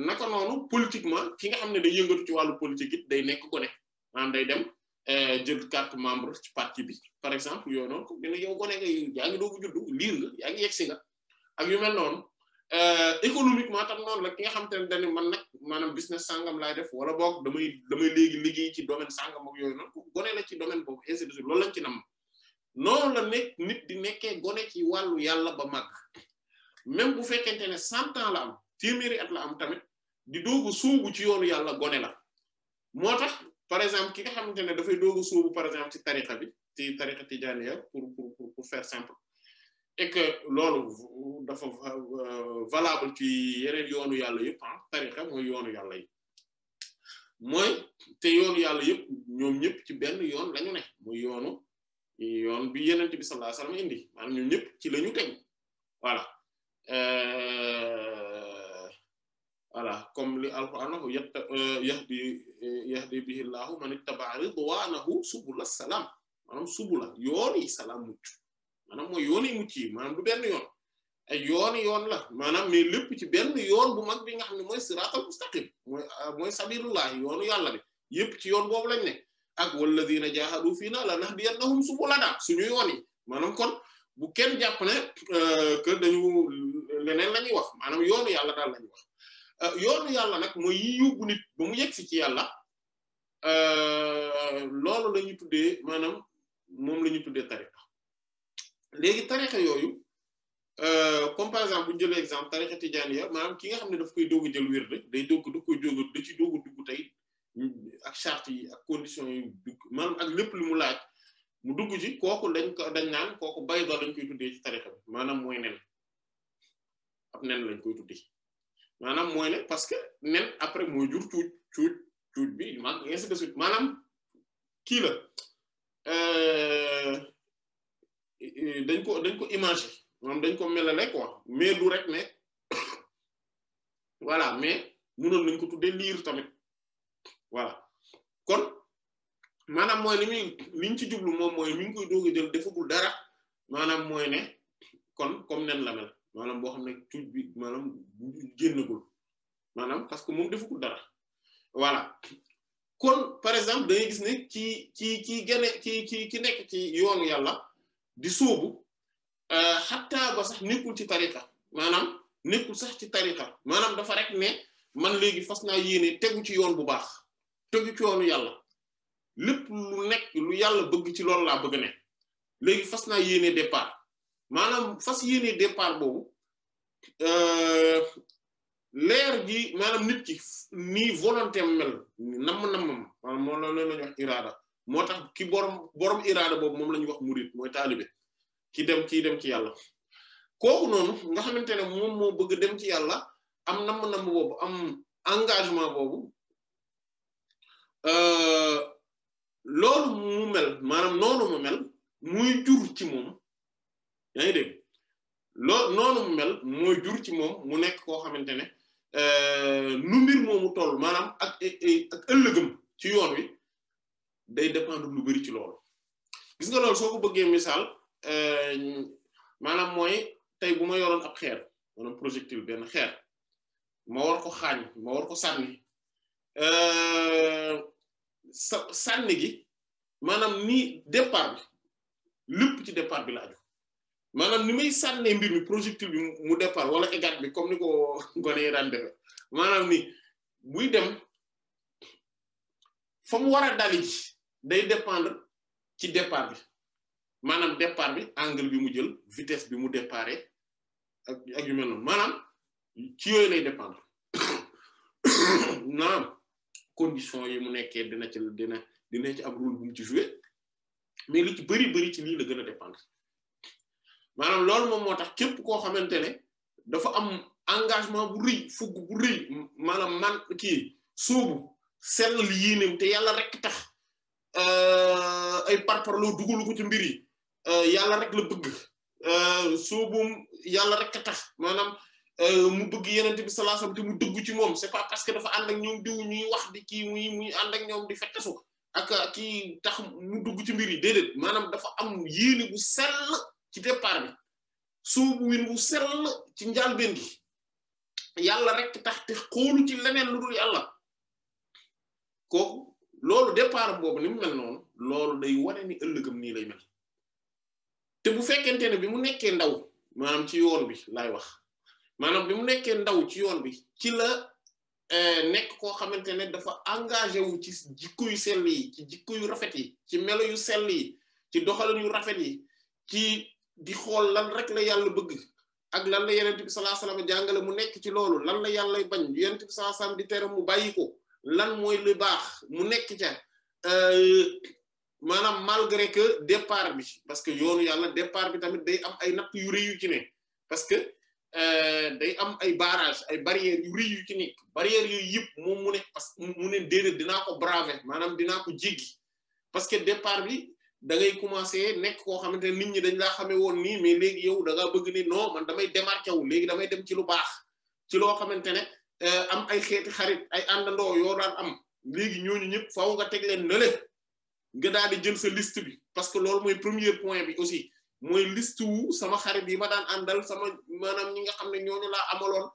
Speaker 3: naka noonu politiquement ki nga xam ne day yëngatu ci wàllu politique it day nekk gone maanaam day dem jël carte membre ci parti bi par exemple yooyu noonu comme dina yow gone nga yaa ngi doogu juddu liir nga yaa ngi yegsi nga ak yu mel noonu économiquement tam noonu la ki nga xam te ne dañu man nag maanaam business sangam laay def wala boog damay léegi liggéey ci domaine sangam ak yooyu noonu gone la ci domaine boobu ainsi de suite loolu lañ ci nam noonu la nit di nekkee gone ci wàllu yàlla ba màgg même bu fekkente ne 100 ans la am téeméeri at la am tamit di doogu sóobu ci yoonu yàlla gone la moo tax par exemple ki nga xamante ne dafay doogu sóobu par exemple ci tariqa bi ci tariqa tijaaniya pour faire simple et que loolu dafa valable ci yeneen yoonu yàlla yëpp tariqa mooy yoonu yàlla yi mooy te yoonu yàlla yëpp ñoom ñëpp ci benn yoon lañu ne mooy yoon bi yenent bi sallallahu alayhi wasallam indi maanaam ñoom ñëpp ci lañu teg voilà comme li alquran yahdi bihi llahu man ittaba'a ridwanahu subula salaam maanaam subula yooni salaam mucc maanaam mooy yooni mucc yi maanaam du benn yoon ay yoon la maanaam mais lépp ci benn yoon bu mag bi nga xam ne mooy siratal mustaqim mooy sabilullah yoonu yàlla bi yépp ci yoon boobu lañ ne ak walladhina jahadu fina lanahdiyannahum subulana suñu yoon yi maanaam kon bu kenn jàpp ne que dañu leneen la ñuy wax maanaam yoonu yàlla daal la ñuy wax yoonu yàlla nag mooy yi yóbbu nit ba mu yegg si ci yàlla loolu la ñuy tuddee maanaam moom la ñuy tuddee tariqa léegi tariqa yooyu comme par exemple bu ñu jëlee exemple tariqa tijaaniya maanaam ki nga xam ne daf koy doog a jël wird da koy doog a dugg tey ak charte yi ak conditions yi dugg maanaam ak lépp lu mu laaj mu dugg ci kooku dañ naan kooku bayda lañ koy tuddee ci tariqa bi maanaam mooy nen ab nen lañ koy tuddee maanaam mooy ne parce que nen après mooy jur cuuj bi man ainsi de suite maanaam kii la dañ ko imagé maanaam dañ ko melale quoi mais du rek ne voilà mais mënoon nañ ko tuddee liir tamit voilà kon maanaam mooy liñ ci jublu moom mooy mi ngi koy doog a jël defagul dara maanaam mooy ne kon comme nen la mel maanaam boo xam ne cuuj bi maanaam génnagul maanaam parce que moom defagul dara voilà kon par exemple da ngay gis ne ki nekk ci yoonu yàlla di sóobu xattaa ba sax nekkul ci tariqa maanaam nekkul sax ci tariqa maanaam dafa rek ne man léegi fas naa yéene tegu ci yoon bu baax tegu ci yoonu yàlla lépp lu nekk lu yàlla bëgg ci loolu laa bëgg ne léegi fas naa yéene départ maanaam fas yéene départ boobu leer gi maanaam nit ki nii volonté mel namm maanaam moom la ñuy wax iraada moo tax ki borom iraada boobu moom la ñuy wax murid mooy taalibe ki dem ci yàlla kooku noonu nga xamante ne moom moo bëgg dem ci yàlla am namm boobu am engagement boobu loolu mu mel maanaam noonu mu mel muy jur ci moom yaa ngi dégg noonu mu mel mooy jur ci moom mu nekk koo xamante ne nu mbir moomu toll maanaam ak ëllëgëm ci yoon wi day dépendre lu bari ci loolu gis nga loolu soo ko bëggee misaal maanaam mooy tey bu ma yoroon ab xeer maanaam projectile benn xeer ma war ko xaañ ma war ko sànni sànni gi maanaam ni départ bi lépp ci départ bi la aju maanaam ni may sànnee mbir mi projectile bi mu départ wala égat bi comme ni ko gone yi daan defe maanaam ni buy dem fa mu war a dali ji day dépendre ci départ bi maanaam départ bi angle bi mu jël vitesse bi mu déparé ak yu mel noonu maanaam ci yooyu lay dépendre naam condition yi mu nekkee dina ci am rôle bu mu ci jouer mais li ci bari ci lii la gën a dépendre maanaam loolu moom moo tax képp koo xamante ne dafa am engagement bu rëy fugg bu rëy maanaam man kii soobu sell li yéeneem te yàlla rek tax ay parparloo dugalu ko ci mbir yi yàlla rek la bëgg soobum yàlla rek tax maanaam mu bëgg yenente bi sallallahu alayhi wasallam te mu dëggu ci moom c'est pas parce que dafa ànd ak ñoom diw ñuy wax di kii muy ànd ak ñoom di fettesu ak kii tax mu dugg ci mbir yi déedéet maanaam dafa am yéene bu sell ci départ bi soobu win bu sell ci njàlbéen gi yàlla rek tax te xoolu ci leneen lu dul yàlla kooku loolu départ boobu ni mu mel noonu loolu day wane ni ëllëgam nii lay mel te bu fekkente ne bi mu nekkee ndaw maanaam ci yoon bi laay wax maanaam bi mu nekkee ndaw ci yoon bi ci la nekk koo xamante ne dafa engagé wu ci jikko yu sell yi ci jikko yu rafet yi ci melo yu sell yi ci doxalin yu rafet yi ci di xool lan rek la yàlla bëgg ak lan la yonent bi sallallahu alayhi wasallam jàngale mu nekk ci loolu lan la yàlla bañ yonent bi sallallahu alayhi wasallam di tere mu bàyyi ko lan mooy lu baax mu nekk ca maanaam malgré que départ bi parce que yoonu yàlla départ bi tamit day am ay natt yu rëy yu ci ne parce que day am ay barrage ay barrières yu rëy yu ci nekk barrières yooyu yëpp moom mu ne parce que mu ne déedéet dinaa ko braver maanaam dinaa ko jéggi parce que départ bi da ngay commencer nekk koo xamante ne nit ñi dañ laa xamee woon nii mais léegi yow da ngaa bëgg ni non man damay démarqué wu léegi damay dem ci lu baax ci loo xamante ne am ay xeeti xarit ay àndandoo yoo daan am léegi ñooñu ñëpp faaw nga teg leen nële nga daal di jël sa liste bi parce que loolu mooy premier point bi aussi mooy liste wu sama xarit yi ma daan àndal sama maanaam ñi nga xam ne ñooñu laa amaloon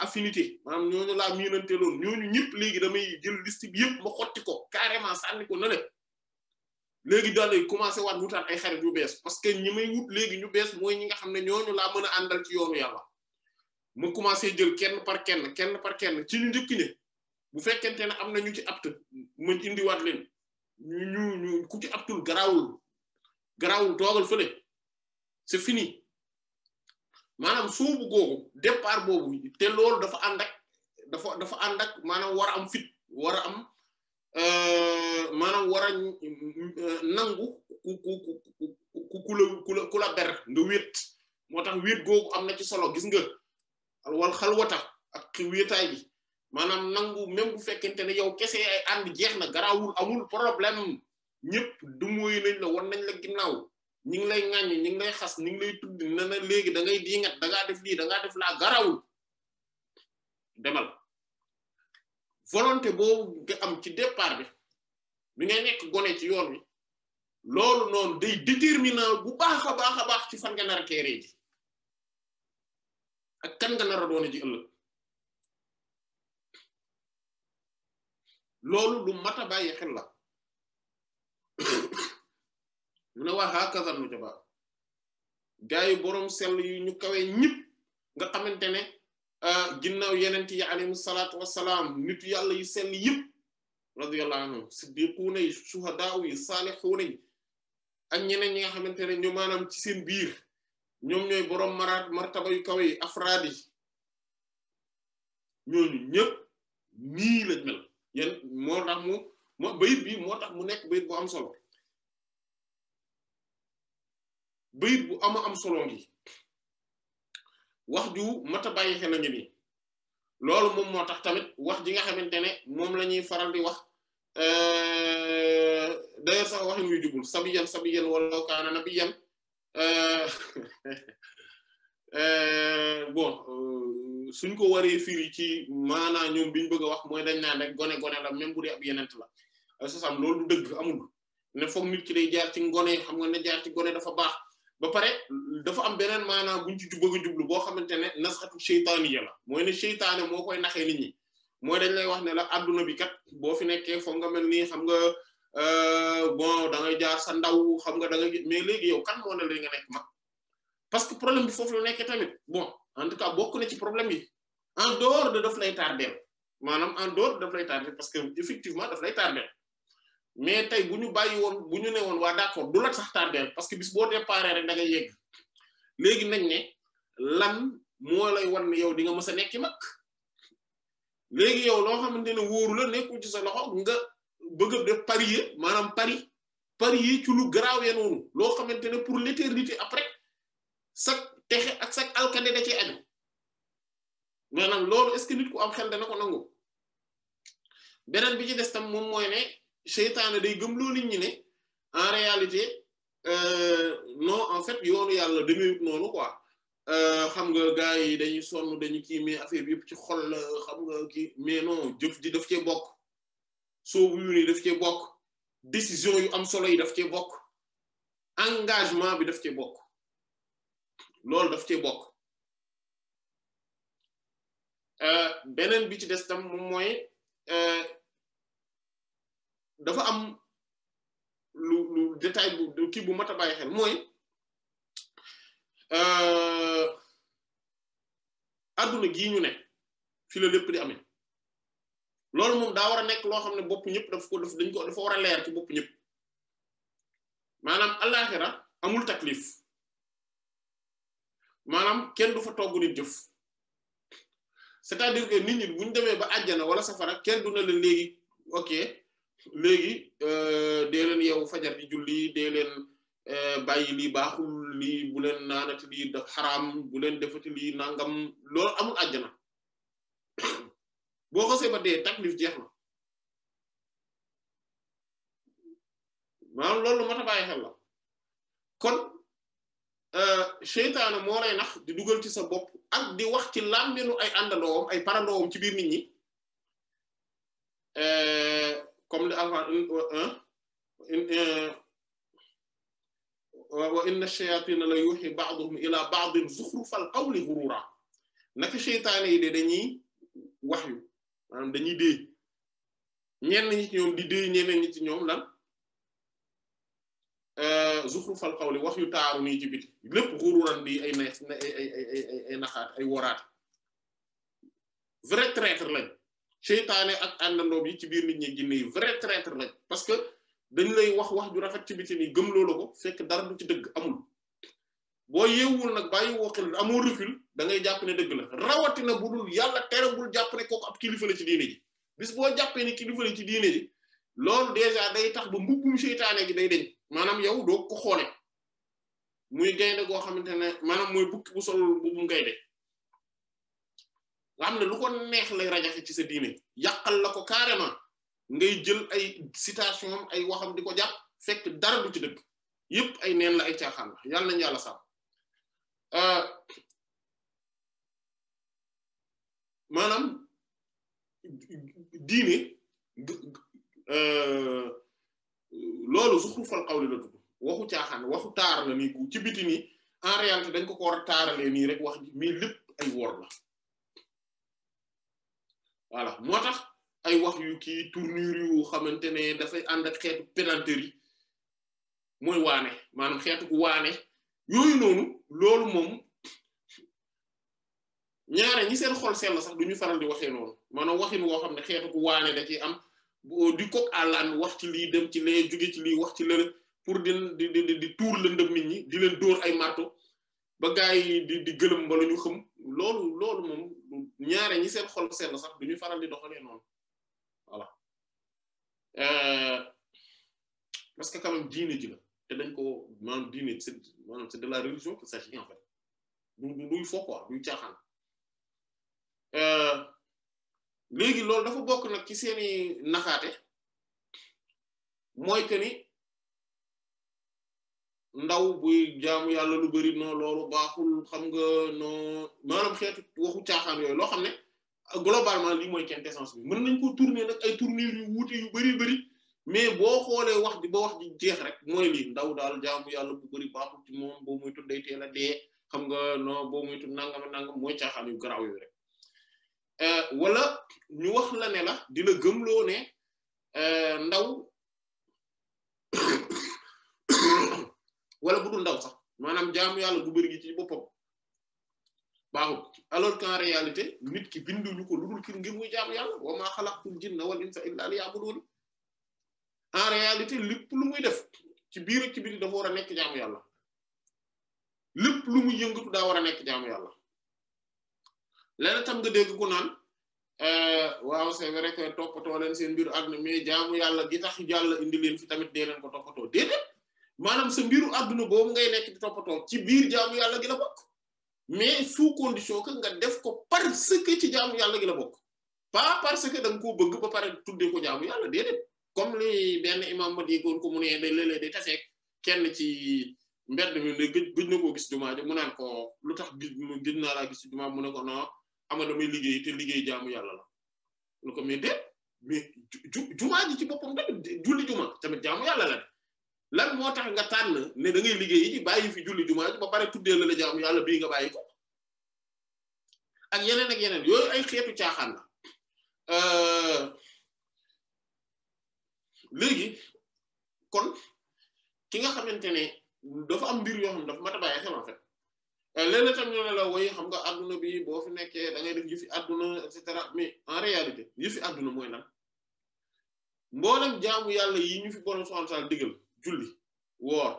Speaker 3: affinité maanaam ñooñu laa miinante loon ñooñu ñëpp léegi damay jël liste bi yëpp ma xotti ko carrément sànni ko nële léegi daal di commencer waat wutaat ay xarit yu bees parce que ñi may wut léegi ñu bees mooy ñi nga xam ne ñooñu laa mën a àndal ci yoonu yàlla ma commencer jël kenn par kenn ci ñu njëkk ne bu fekkente ne am na ñu ci apt ma indiwaat leen ñu ku ci aptul garaawul toogal fële c'est fini maanaam soobu googu départ boobu te loolu dafa ànd ak maanaam war a am fit war a am maanaam war a nangu ku la ber nga wéet moo tax wéet googu am na ci solo gis nga wal xalwata ak wéetaay bi maanaam nangu même bu fekkente ne yow kese ay ànd jeex na garaawul amul problème ñëpp du mooy nañ la wan nañ la ginnaaw ñi ngi lay ŋàññ ñi ngi lay xas ñi ngi lay tudd na léegi da ngay diingat da ngaa def lii da ngaa def laa garaawul demal volonté boobu nga am ci départ bi ngay nekk gone ci yoon wi loolu noonu day déterminant bu baax a baax ci fan nga nar a teeree ji ak kan nga nar a doone ji ëllëg loolu lu mat a bàyyi xel la mu ne waa hakaza nujaba gaa yi boroom sell yu ñu kawe ñëpp nga xamante ne ginnaaw yenent yi alayhi salaatu wassalaam nitu yàlla yu sell yëpp radiyallahu anhum siddiquuna yi shuhadaa yi saalihuuna yi ak ñeneen ñi nga xamante ne ñu maanaam ci seen biir ñoom ñooy boroom martaba yu kawe yi afraad yi ñooñu ñëpp nii lañ mel yéen moo tax bayit bi moo tax mu nekk bayit bu am solo bayit bu am solo ngi wax ju mata bàyyi xel a ngi nii loolu moom moo tax tamit wax ji nga xamante ne moom la ñuy faral di wax d'ailleurs sax waxin wi jubul sabiyan wala kaana nabiyyan bon suñ ko waree firi ci maanaa ñoom biñ bëgg a wax mooy dañ naan rek gone la même bu dee ab yenent la sasam loolu du dëgg amul ne foog nit ki day jaar ci ngone xam nga ne jaar ci gone dafa baax ba pare dafa am beneen maanaam buñ ci bëgg a jublu boo xamante ne nasxatu sheytaaniya la mooy ne sheytaane moo koy naxee nit ñi mooy dañ lay wax ne la adduna bi kat boo fi nekkee foog nga mel nii xam nga bon da ngay jaar sa ndaw xam nga da nga mais léegi yow kan moo ne la nga nekk mag parce que problème bi foofu la nekkee tamit bon en tout cas bokk na ci problème yi en dehors de daf lay tardeel maanaam en dehors daf lay tardeel parce que effectivement daf lay tardeel mais tey bu ñu bàyyi woon bu ñu ne woon waa d'accord du la sax tardeel parce que bis boo déparé rek da ngay yegg léegi nañ ne lan moo lay wan ne yow di nga mës a nekki mag léegi yow loo xamante ne wóoru la nekkul ci sa loxo nga bëgg a def parier maanaam parier ci lu garaawee noonu loo xamante ne pour l'éternité après sak texe ak sak alkande da cee aju maanaam loolu est-ce que nit ku am xel dana ko nangu beneen bi ci des tam moom mooy ne seytaane day gëm loo nit ñi ne en réalité non en fait yoonu yàlla demeewut noonu quoi xam nga gars yi dañuy sonn dañu kii mais affaire bi yëpp ci xol la xam nga kii mais non jëf ji daf cee bokk soobu yu ni daf cee bokk décision yu am solo yi daf cee bokk engagement bi daf cee bokk loolu daf cee bokk beneen bi ci des tam moom mooy dafa am lu détail bu kii bu mat a bàyyi xel mooy adduna gii ñu ne fi la lépp di amee loolu moom daa war a nekk loo xam ne bopp ñëpp dafa war a leer ci bopp ñëpp maanaam àllaxira amul taklif maanaam kenn du fa togg nit jëf c'est-à-dire que nit ñi bu ñu demee ba àjjana wala safara kenn du na leen léegi ok léegi dee leen yeewu fajar di julli dee leen bàyyi lii baaxul lii bu leen naanati lii daf xaraam bu leen defati lii nangam loolu amul àjjana boo xasee ba dee taklif jeex na maanaam loolu mat a bàyyi xel la kon seytaane moo lay nax di dugal ci sa bopp ak di wax ci làmbinu ay àndandoowam ay parandoowam ci biir nit ñi comme li alquran wa inna ash-shayatina la yuhi ba'duhum ila ba'din zukhrufal qawli ghurura naka seytaane yi de dañuy wax yu maanaam dañuy déey ñenn ñi ci ñoom di déey ñeneen ñi ci ñoom lan zukhrufal qawli wax yu taaru nii ci biti lépp ghururan di ay neex ay naxaat ay woraat vrai traître lañ seytaane ak àndandoo bi ci biir nit ñi jinne yi vrai traître lañ parce que dañ lay wax ju rafet ci biti nii gëm loolu ko fekk dara du ci dëgg amul boo yeewul nag bàyyi woo xel amoo recul da ngay jàpp ne dëgg la rawatina bu dul yàlla tere bul jàpp ne kooku ab kilifa la ci diine ji bis boo jàppee ni kilifa la ci diine ji loolu déjà day tax ba mbubbum seytaane gi day deñ maanaam yow doo ko xoole muy gaynde goo xamante ne maanaam mooy bukki bu sol mbubbum gaynde nga xam ne lu ko neex lay rajaxe ci sa diine yàqal la ko carrément ngay jël ay citation ay waxam di ko jàpp fekk dara du ci dëgg yépp ay neen la ay caaxaan la yàlla nañu yàlla sàmm maanaam diine loolu zuxrufal qawli la tudd waxu caaxaan waxu taar la nii ci biti nii en réalité dañ ko war a taaralee nii rek wax ji mais lépp ay wor la voilà moo tax ay wax yu kii tournure yu xamante ne dafay ànd ak xeetu pédanterie mooy waane maanaam xeetu ku waane yooyu noonu loolu moom ñaare ñi seen xol sell sax duñu faral di waxee noonu maanaam waxin woo xam ne xeetu ku waane da ciy am di coq à l'âne wax ci lii dem ci lee jóge ci lii wax ci lële pour di tuur lëndëm nit ñi di leen dóor ay marto ba gaa yi di gëlëm wala ñu xam loolu moom ñaare ñi seen xol sell sax duñu faral di doxalee noonu voilà parce que quand même diine ji la te dañ ko maanaam diine c'est de la religion qu'il s'agit en fait duy fo quoi duy caaxaan léegi loolu dafa bokk nag ci seeni naxaate mooy que ni ndaw buy jaamu yàlla lu bari non loolu baaxul xam nga non maanaam xeetu waxu caaxaan yooyu loo xam ne globalement lii mooy quintessence bi mën nañ ko tourner nag ay tournures yu wuute yu bari mais boo xoolee wax ji ba wax ji jeex rek mooy lii ndaw daal jaamu yàlla bu bari baaxul ci moom boo muy tudd day teel a dee xam nga non boo muy tudd nangam mooy caaxaan yu garaaw yooyu rek wala ñu wax la ne la di la gëmloo ne ndaw wala bu dul ndaw sax maanaam jaamu yàlla bu bari gi ci boppam baaxul alors qu'en réalité nit ki binduñu ko lu dul ki ngir muy jaamu yàlla wa maa xalaqtul jinna wal insa illa liya'budun en réalité lépp lu muy def ci biir ak ci biir dafa war a nekk jaamu yàlla lépp lu muy yëngatu daa war a nekk jaamu yàlla leneen tam nga dégg ku naan waaw c'est vrai que toppatoo leen seen mbiru àdduna mais jaamu yàlla gi tax yàlla indi leen fi tamit dee leen ko toppatoo déedéet maanaam sa mbiru àdduna boobu ngay nekk di toppatoo ci biir jaamu yàlla gi la bokk mais sous condition que nga def ko parce que ci jaamu yàlla gi la bokk pas parce que da nga koo bëgg ba pare tuddee ko jaamu yàlla déedéet comme li benn imam ma déggoon ko mu ne da léeg-léeg day taseeg kenn ci mbedd mi ne gëj na koo gis jumaa ji mu naan ko lu tax gëj naa laa gis ci jumaa mu ne ko non ama damay liggéey te liggéey jaamu yàlla la lu ko mais déet mais jumaa ji ci boppam tamit julli jumaa tamit jaamu yàlla la lan moo tax nga tànn ne da ngay liggéey yi bàyyi fi julli jumaa ji ba pare tuddee la jaamu yàlla bii nga bàyyi ko ak yeneen yooyu ay xeetu caaxaan la léegi kon ki nga xamante ne dafa am mbir yoo xam dafa mat a bàyyi xel en fait léeg-léeg tam ñu ne la woy xam nga adduna bi boo fi nekkee da ngay def yëfi adduna et cetera mais en réalité yëfi adduna mooy lan mboolem jaamu yàlla yi ñu fi borom subhanahu wa ta'ala digal julli woor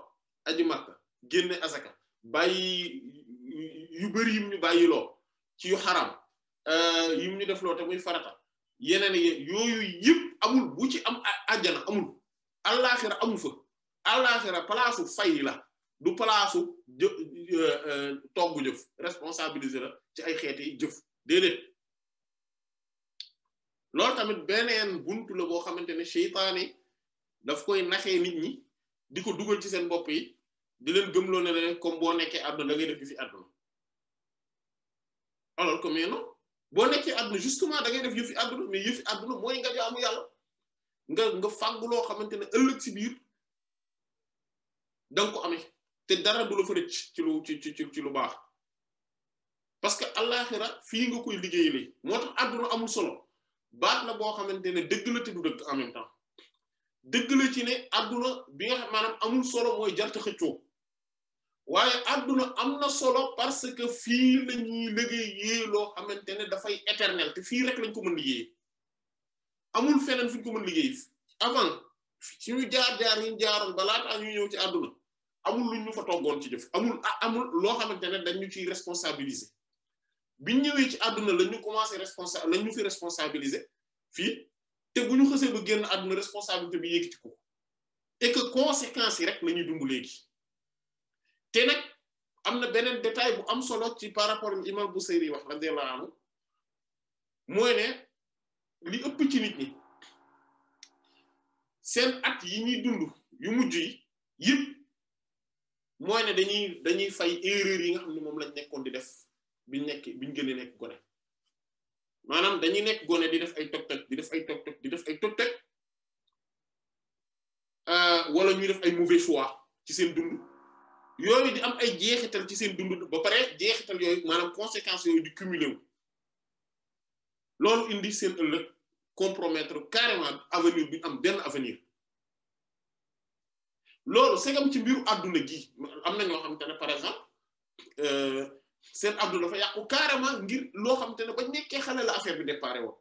Speaker 3: aji makka génne asaka bàyyi yu bari yim ñu bàyyi loo ci yu xaram yim ñu def loo te muy farata yeneen yooyu yëpp amul bu ci am àjjana amul allaaxira amul fa allaaxira palaasu fay la du palaasu togg jëf responsabiliser la ci ay xeeti jëf déedéet loolu tamit beneen buntu la boo xamante ne seytaane daf koy naxee nit ñi di ko dugal ci seen bopp yi di leen gëmloo ne leen comme boo nekkee àdduna da ngay def fi àdduna alors que mais non boo nekkee àdduna justement da ngay def yëfi àdduna mais yëfi àdduna mooy nga jaamu yàlla nga fàggu loo xamante ne ëllëg ci biir da nga ko amee te dara du la fa rëcc ci lu baax parce que àllaxira fii nga koy liggéeyee moo tax àdduna amul solo baat la boo xamante ne dëgg la te du dëgg en même temps dëgg la ci ne àdduna bi nga xam maanaam amul solo mooy jarta xëccoo waaye àdduna am na solo parce que fii la ñuy liggéeyee loo xamante ne dafay éternel te fii rek lañ ko mën liggéey amul feneen fu ñu ko mën liggéey avant suñu jaar yi jaaroon ba laataa ñuy ñëw ci àdduna amul luñ ñu fa toggoon ci jëf amul loo xamante ne dañ ñu ciy responsabiliser biñ ñëwee ci àdduna lañ ñu commencé lañ ñu fi responsabiliser fii te bu ñu xësee ba génn àdduna responsabilité bi yéegi ci ko et que conséquences yi rek la ñuy dund léegi te nag am na beneen détail bu am solo ci par rapport ak imam Busayri wax radiyallahu anhu mooy ne li ëpp ci nit ñi seen at yi ñuy dund yu mujj yi yëpp mooy ne dañuy fay erreur yi nga xam ne moom lañ nekkoon di def biñ gën a nekk gone maanaam dañuy nekk gone di def ay tog-tog di def ay tog-tog di def ay tog-tog wala ñuy def ay mauvais choix ci seen dund yooyu di am ay jeexital ci seen dund ba pare jeexital yooyu maanaam conséquences yooyu di cumuler wu loolu indi seen ëllëg compromettre carrément avenir bi am benn avenir loolu segam ci mbiru adduna gi am na ñoo xamante ne par exemple seen adduna dafa yàqu carrément ngir loo xamante ne ba nekkee xale la affaire bi déparé woon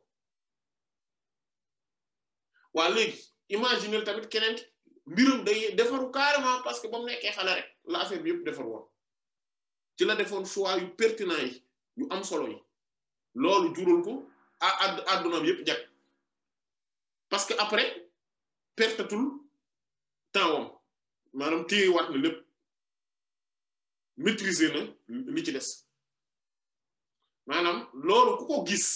Speaker 3: waa léegi imaginer tamit keneen mbirum day defaru carrément parce que ba mu nekkee xale rek la affaire bi yëpp defar woon ci la defoon choix yu pertinent yi yu am solo yi loolu jural ko addunaam yëpp jag parce que après pertatul temps wam maanaam téyewaat na lépp maîtriser na li ci des maanaam loolu ku ko gis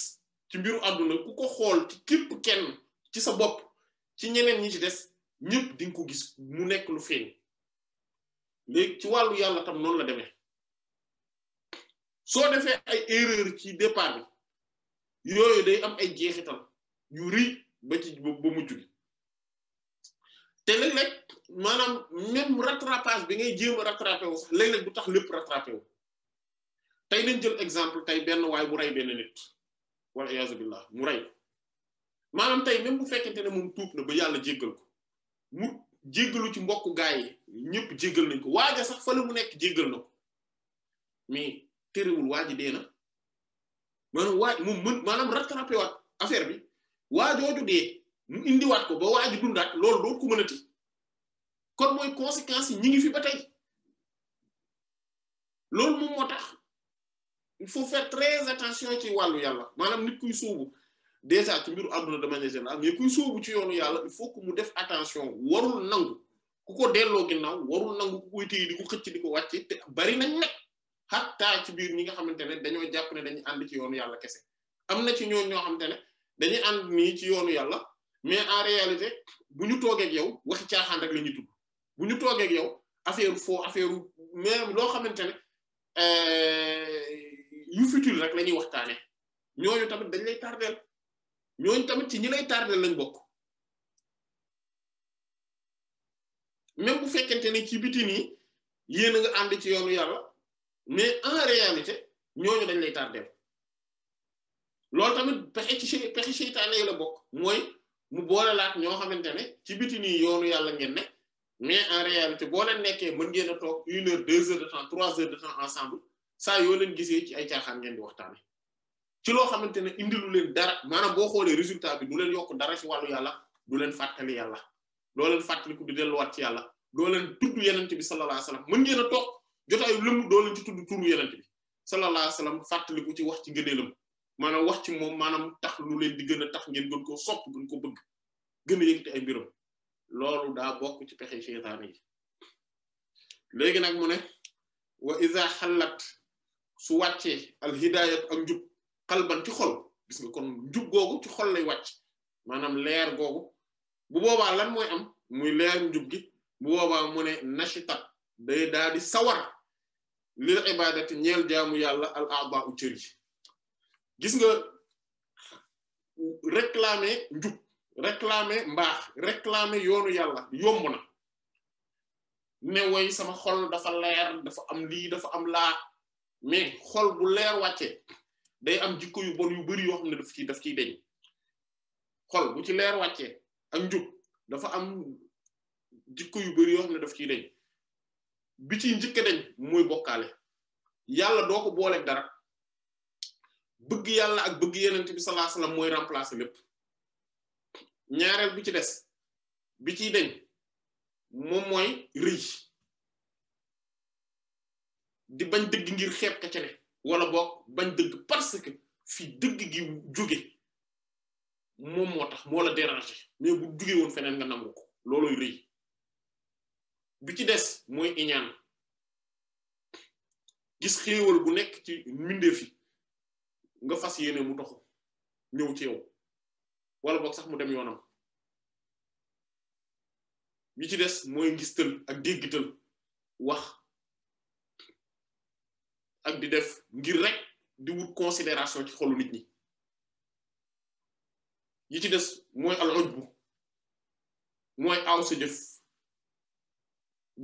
Speaker 3: ci mbiru àdduna ku ko xool ci képp kenn ci sa bopp ci ñeneen ñi ci des ñëpp di nga ko gis mu nekk lu feeñ léegi ci wàllu yàlla tam noonu la demee soo defee ay erreur ci départ bi yooyu day am ay jeexital yu rëy ba ci ba mujj bi te léeg-léeg maanaam même rattrapage bi ngay jéem a rattrapé wu sax léeg-léeg du tax lépp rattrapé wu tey nañ jël exemple tey benn waay bu rey benn nit wala iyaazu billah mu rey maanaam tey même bu fekkente ne moom tuub na ba yàlla jéggal ko mu jéggalu ci mbokku gaay yi ñëpp jéggal nañ ko waaja sax fa la mu nekk jéggal na ko mais terewul waa ji dee na maanaam waaj moom mën maanaam rattrapé waat affaire bi waajooju dee mu indiwaat ko ba waa ji dundaat loolu doo ko mënati kon mooy conséquences yi ñi ngi fi ba tey loolu moom moo tax il faut faire très attention ci wàllu yàlla maanaam nit kuy sóobu déjà ci mbiru àdduna de manière générale mais kuy sóobu ci yoonu yàlla il faut que mu def attention warul nangu ku ko delloo ginnaaw warul nangu ku koy téye di ko xëcc di ko wàcce te bari nañ nag xattaa ci biir ñi nga xamante ne dañoo jàpp ne dañuy ànd ci yoonu yàlla kese am na ci ñoo xamante ne dañuy ànd nii ci yoonu yàlla mais en réalité bu ñu toogee ak yow waxi caaxaan rek la ñuy tudd bu ñu toogee ak yow affaire faux affaire même loo xamante ne yu futur rek la ñuy waxtaane ñooñu tamit dañ lay tardeel ñooñu tamit ci ñi lay tardeel lañ bokk même bu fekkente ne ci biti nii yéen a nga ànd ci yoonu yàlla mais en réalité ñooñu dañ lay tardeel loolu tamit pexe seytaane yi la bokk mooy mu boole laat ñoo xamante ne ci biti nii yoonu yàlla ngeen ne mais en réalité boo leen nekkee mën ngeen a toog 1 heure 2 heures de temps 3 heures de temps ensemble saa yoo leen gisee ci ay caaxaan ngeen di waxtaane ci loo xamante ne indilu leen dara maanaam boo xoolee résultat bi du leen yokk dara ci wàllu yàlla du leen fàttali yàlla doo leen fàttaliku di delluwaat ci yàlla doo leen tudd yenente bi sallallahu alayhi wasallam mën ngeen a toog jotaayu lëmm doo leen ci tudd turu yenente bi sallallahu alayhi wasallam fàttaliku ci wax ci gëneelam maanaam wax ci moom maanaam tax lu leen di gën a tax ngeen gën koo sopp gën ko bëgg gën a yëkkati ay mbiram loolu daa bokk ci pexe seytaane yi léegi nag mu ne wa iza xalat su wàccee al hidayat ak njub xalban ci xol gis nga kon njub googu ci xol lay wàcc maanaam leer googu bu boobaa lan mooy am muy leer njub gi bu boobaa mu ne nashitat day daal di sawar lil ibadati ñeel jaamu yàlla al a'da'u cër yi gis nga réclamer njub réclamer mbaax réclamer yoonu yàlla yomb na ne woy sama xol dafa leer dafa am lii dafa am laa mais xol bu leer wàccee day am jikko yu bon yu bari yoo xam ne daf ciy deñ xol bu ci leer wàccee ak njub dafa am jikko yu bari yoo xam ne daf ciy deñ bi ciy njëkk a deñ mooy bokkaale yàlla doo ko booleeg dara bëgg yàlla ak bëgg yenent bi sallallahu alayhi wasallam mooy remplacer lépp ñaareel bi ci des bi ciy deñ moom mooy rëy di bañ dëgg ngir xeeb ka ca ne wala boog bañ dëgg parce que fi dëgg gi jóge moom moo tax moo la déranger mais bu jóge woon feneen nga nangu ko looloy rëy bi ci des mooy iñaan gis xéewal bu nekk ci mbindeef yi nga fas yéene mu toxu ñëw ci yow wala boog sax mu dem yoonam bi ci des mooy ngistal ak déggtal wax ak di def ngir rek di wut considération ci xolu nit ñi yi ci des mooy al ujbu mooy aw sa jëf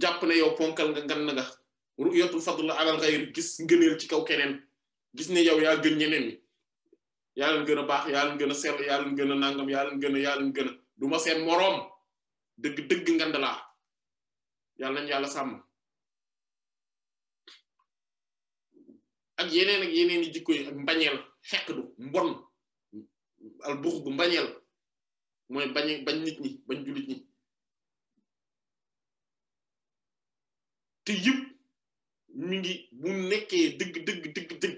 Speaker 3: jàpp ne yow ponkal nga ngan nga ru'yatul fadl ala al-ghayr gis ngëneel ci kaw keneen gis ne yow yaa gën ñeneen ñi yaa leen gën a baax yaa leen gën a sell yaa leen gën a nangam yaa leen gën a du ma seen moroom dëgg ngand laa yàlla nañ yàlla sàmm ak yeneen i jikko yi ak mbañeel xeq du mbon al buux bu mbañeel mooy bañ nit ñi bañ jullit ñi te yëpp mi ngi bu nekkee dëgg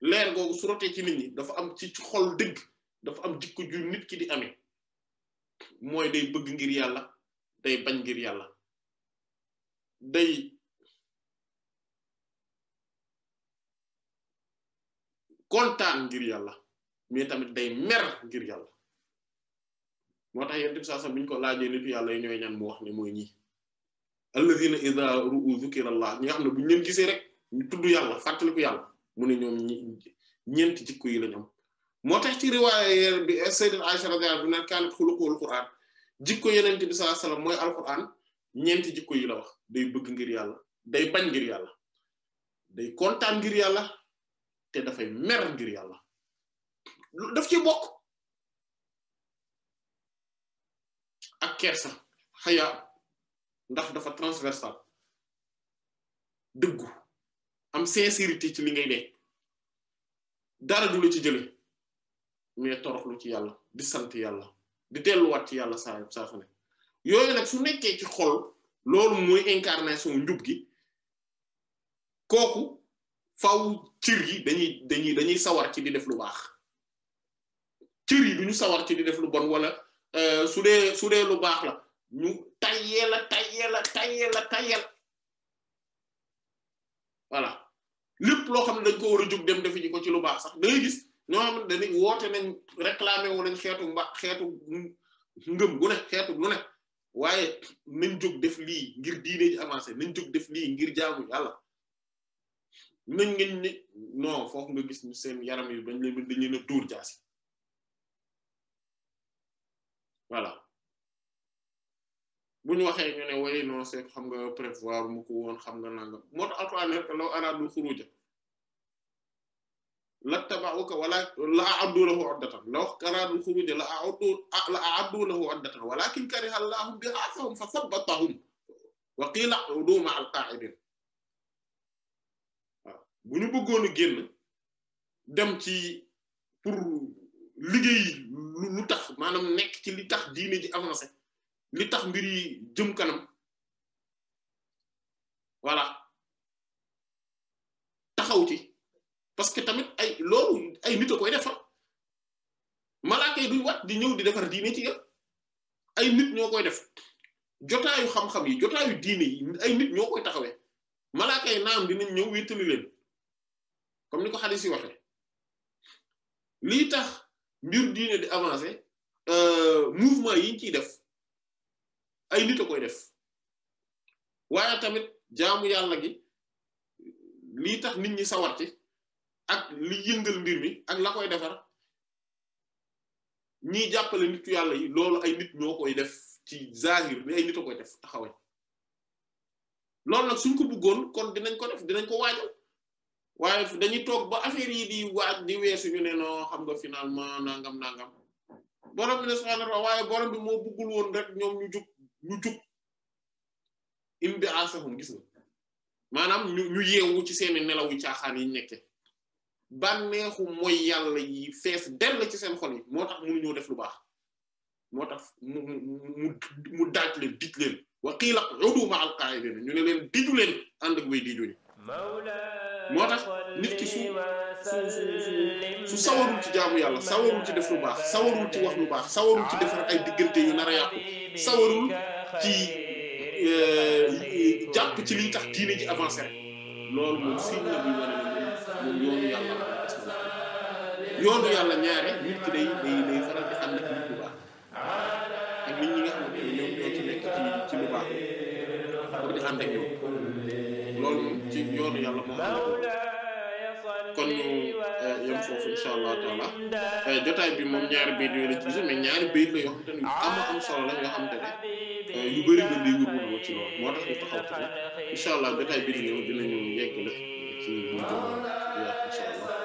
Speaker 3: leer googu su rotee ci nit ñi dafa am ci xol dëgg dafa am jikko ju nit ki di amee mooy day bëgg ngir yàlla day bañ ngir yàlla day kontaan ngir yàlla mais tamit day mer ngir yàlla moo tax yonent bi sallallahu alayhi wasallam bi ñu ko laajee nitu yàlla yi ñooy ñan mu wax ne mooy ñi alladhina idha ru'u dhukira Allah ñi nga xam ne bu ñu leen gisee rek ñu tudd yàlla fàttaliku yàlla mu ne ñoom ñeenti jikko yi lañ am moo tax ci riwaaya bi sayyidat Aisha radhiyallahu anha kaanat xuluquhul Qur'an jikko yonent bi sallallahu alayhi wasallam mooy alquran ñeenti jikko yi la wax day bëgg ngir yàlla day bañ ngir yàlla day kontaan ngir yàlla te dafay mer ngir yàlla daf ci bokk ak kersa xaya ndax dafa transversal dëggu am sincérité ci li ngay dee dara du la ci jële mais toroxlu ci yàlla di sant yàlla di delluwaat ci yàlla saa su ne yooyu nag su nekkee ci xol loolu mooy incarnation njub gi kooku faw cër yi dañuy sawar ci di def lu baax cër yi duñu sawar ci di def lu bon wala su dee lu baax la ñu tayyel voilà lépp loo xam ne dañ ko war a jóg dem defi ji ko ci lu baax sax da ngay gis ñoo xam ne dañuy woote nañ réclamer wu nañ xeetu ngëm gu ne xeetu lu ne waaye nañ jóg def lii ngir diine ji avancé nañ jóg def lii ngir jaamu yàlla nañ ngeen ni non foofu nga gis seen yaram yi dañ leen a dóor jaasi voilà bu ñu waxee ñu ne way non c'est xam nga prévoir mu ko woon xam nga nangam moo tax alquran ne law araadul xuruja lattaba'uka wala la a'addu lahu 'uddatan law araadul xuruja la a'addu lahu 'uddatan walakin kariha Allahu bi'athahum fa thabbatahum wa qila u'udu ma'al qa'idin waaw bu ñu bëggoon a génn dem ci pour liggéey lu tax maanaam nekk ci li tax diine ji avancé li tax mbir yi jëm kanam voilà taxaw ci parce que tamit ay loolu ay nit a koy defar malaaka yi duñ wat di ñëw di defar diine ci yëpp ay nit ñoo koy def jotaayu xam-xam yi jotaayu diine yi ay nit ñoo koy taxawee malaaka yi naam dinañ ñëw wéttali leen comme ni ko hadith yi waxee lii tax mbir diine di avancer mouvement yi ñu ciy def ay nit a koy def waaye tamit jaamu yàlla gi lii tax nit ñi sawar ci ak li yëngal mbir mi ak la koy defar ñiy jàppale nitu yàlla yi loolu ay nit ñoo koy def ci zahir ni ay nit a koy def taxawal loolu nag suñ ko bëggoon kon dinañ ko def dinañ ko waajal waaye dañuy toog ba affaire yi di waaj di weesu ñu ne noo xam nga finalement nangam borom bi ne subhaanahu wa ta'aala waaye borom bi moo bëggul woon rek ñoom ñu jug imbi asahum gis nga maanaam ñu yeewu ci seeni nelaw yu caaxaan yi nekke bànneexu mooy yàlla yi fees dell ci seen xol yi moo tax mënuñoo def lu baax moo tax mu daaj leen dij leen wa qiila udu ma'al qaa'idiin ñu ne leen diju leen ànd ak way diju ñi moo tax nit ki su sawarul ci jaamu yàlla sawarul ci def lu baax sawarul ci wax lu baax sawarul ci defar ay diggante yu nar a yàqu sawarul ci jàpp ci liy tax diine ji avancé rek loolu moom signe la buy wane ne moom yoonu yàlla yoonu yàlla ñaare nit ki day faral di ànd ak nit bu baax ak nit ñi nga xamante ne ñoom ñoo ci nekk ci lu baax pour di ànd ak ñoom loolu moom ci yoonu yàlla moo ànd ak kon ñu yem foofu insha allah taala jotaay bi moom ñaari bayit yooyu la ci gis mais ñaari bayit la yoo xamante ne am solo la yoo xamante ne yu bari dañ lay wër ci loolu moo tax ñu taxaw ci insha allah jotaay bi di ñëw dinañu yegg la ci ñu jëm yaa insha allah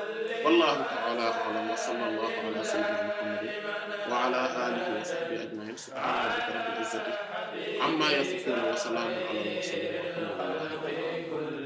Speaker 3: wallahu ta'ala a'lam wa sallallahu ala sayyidina muhammadin wa ala alihi wa sahbihi ajma'in subhana rabbika rabbil izzati amma yasifun wa salamun ala al mursalin walhamdulillahi rabbil alamin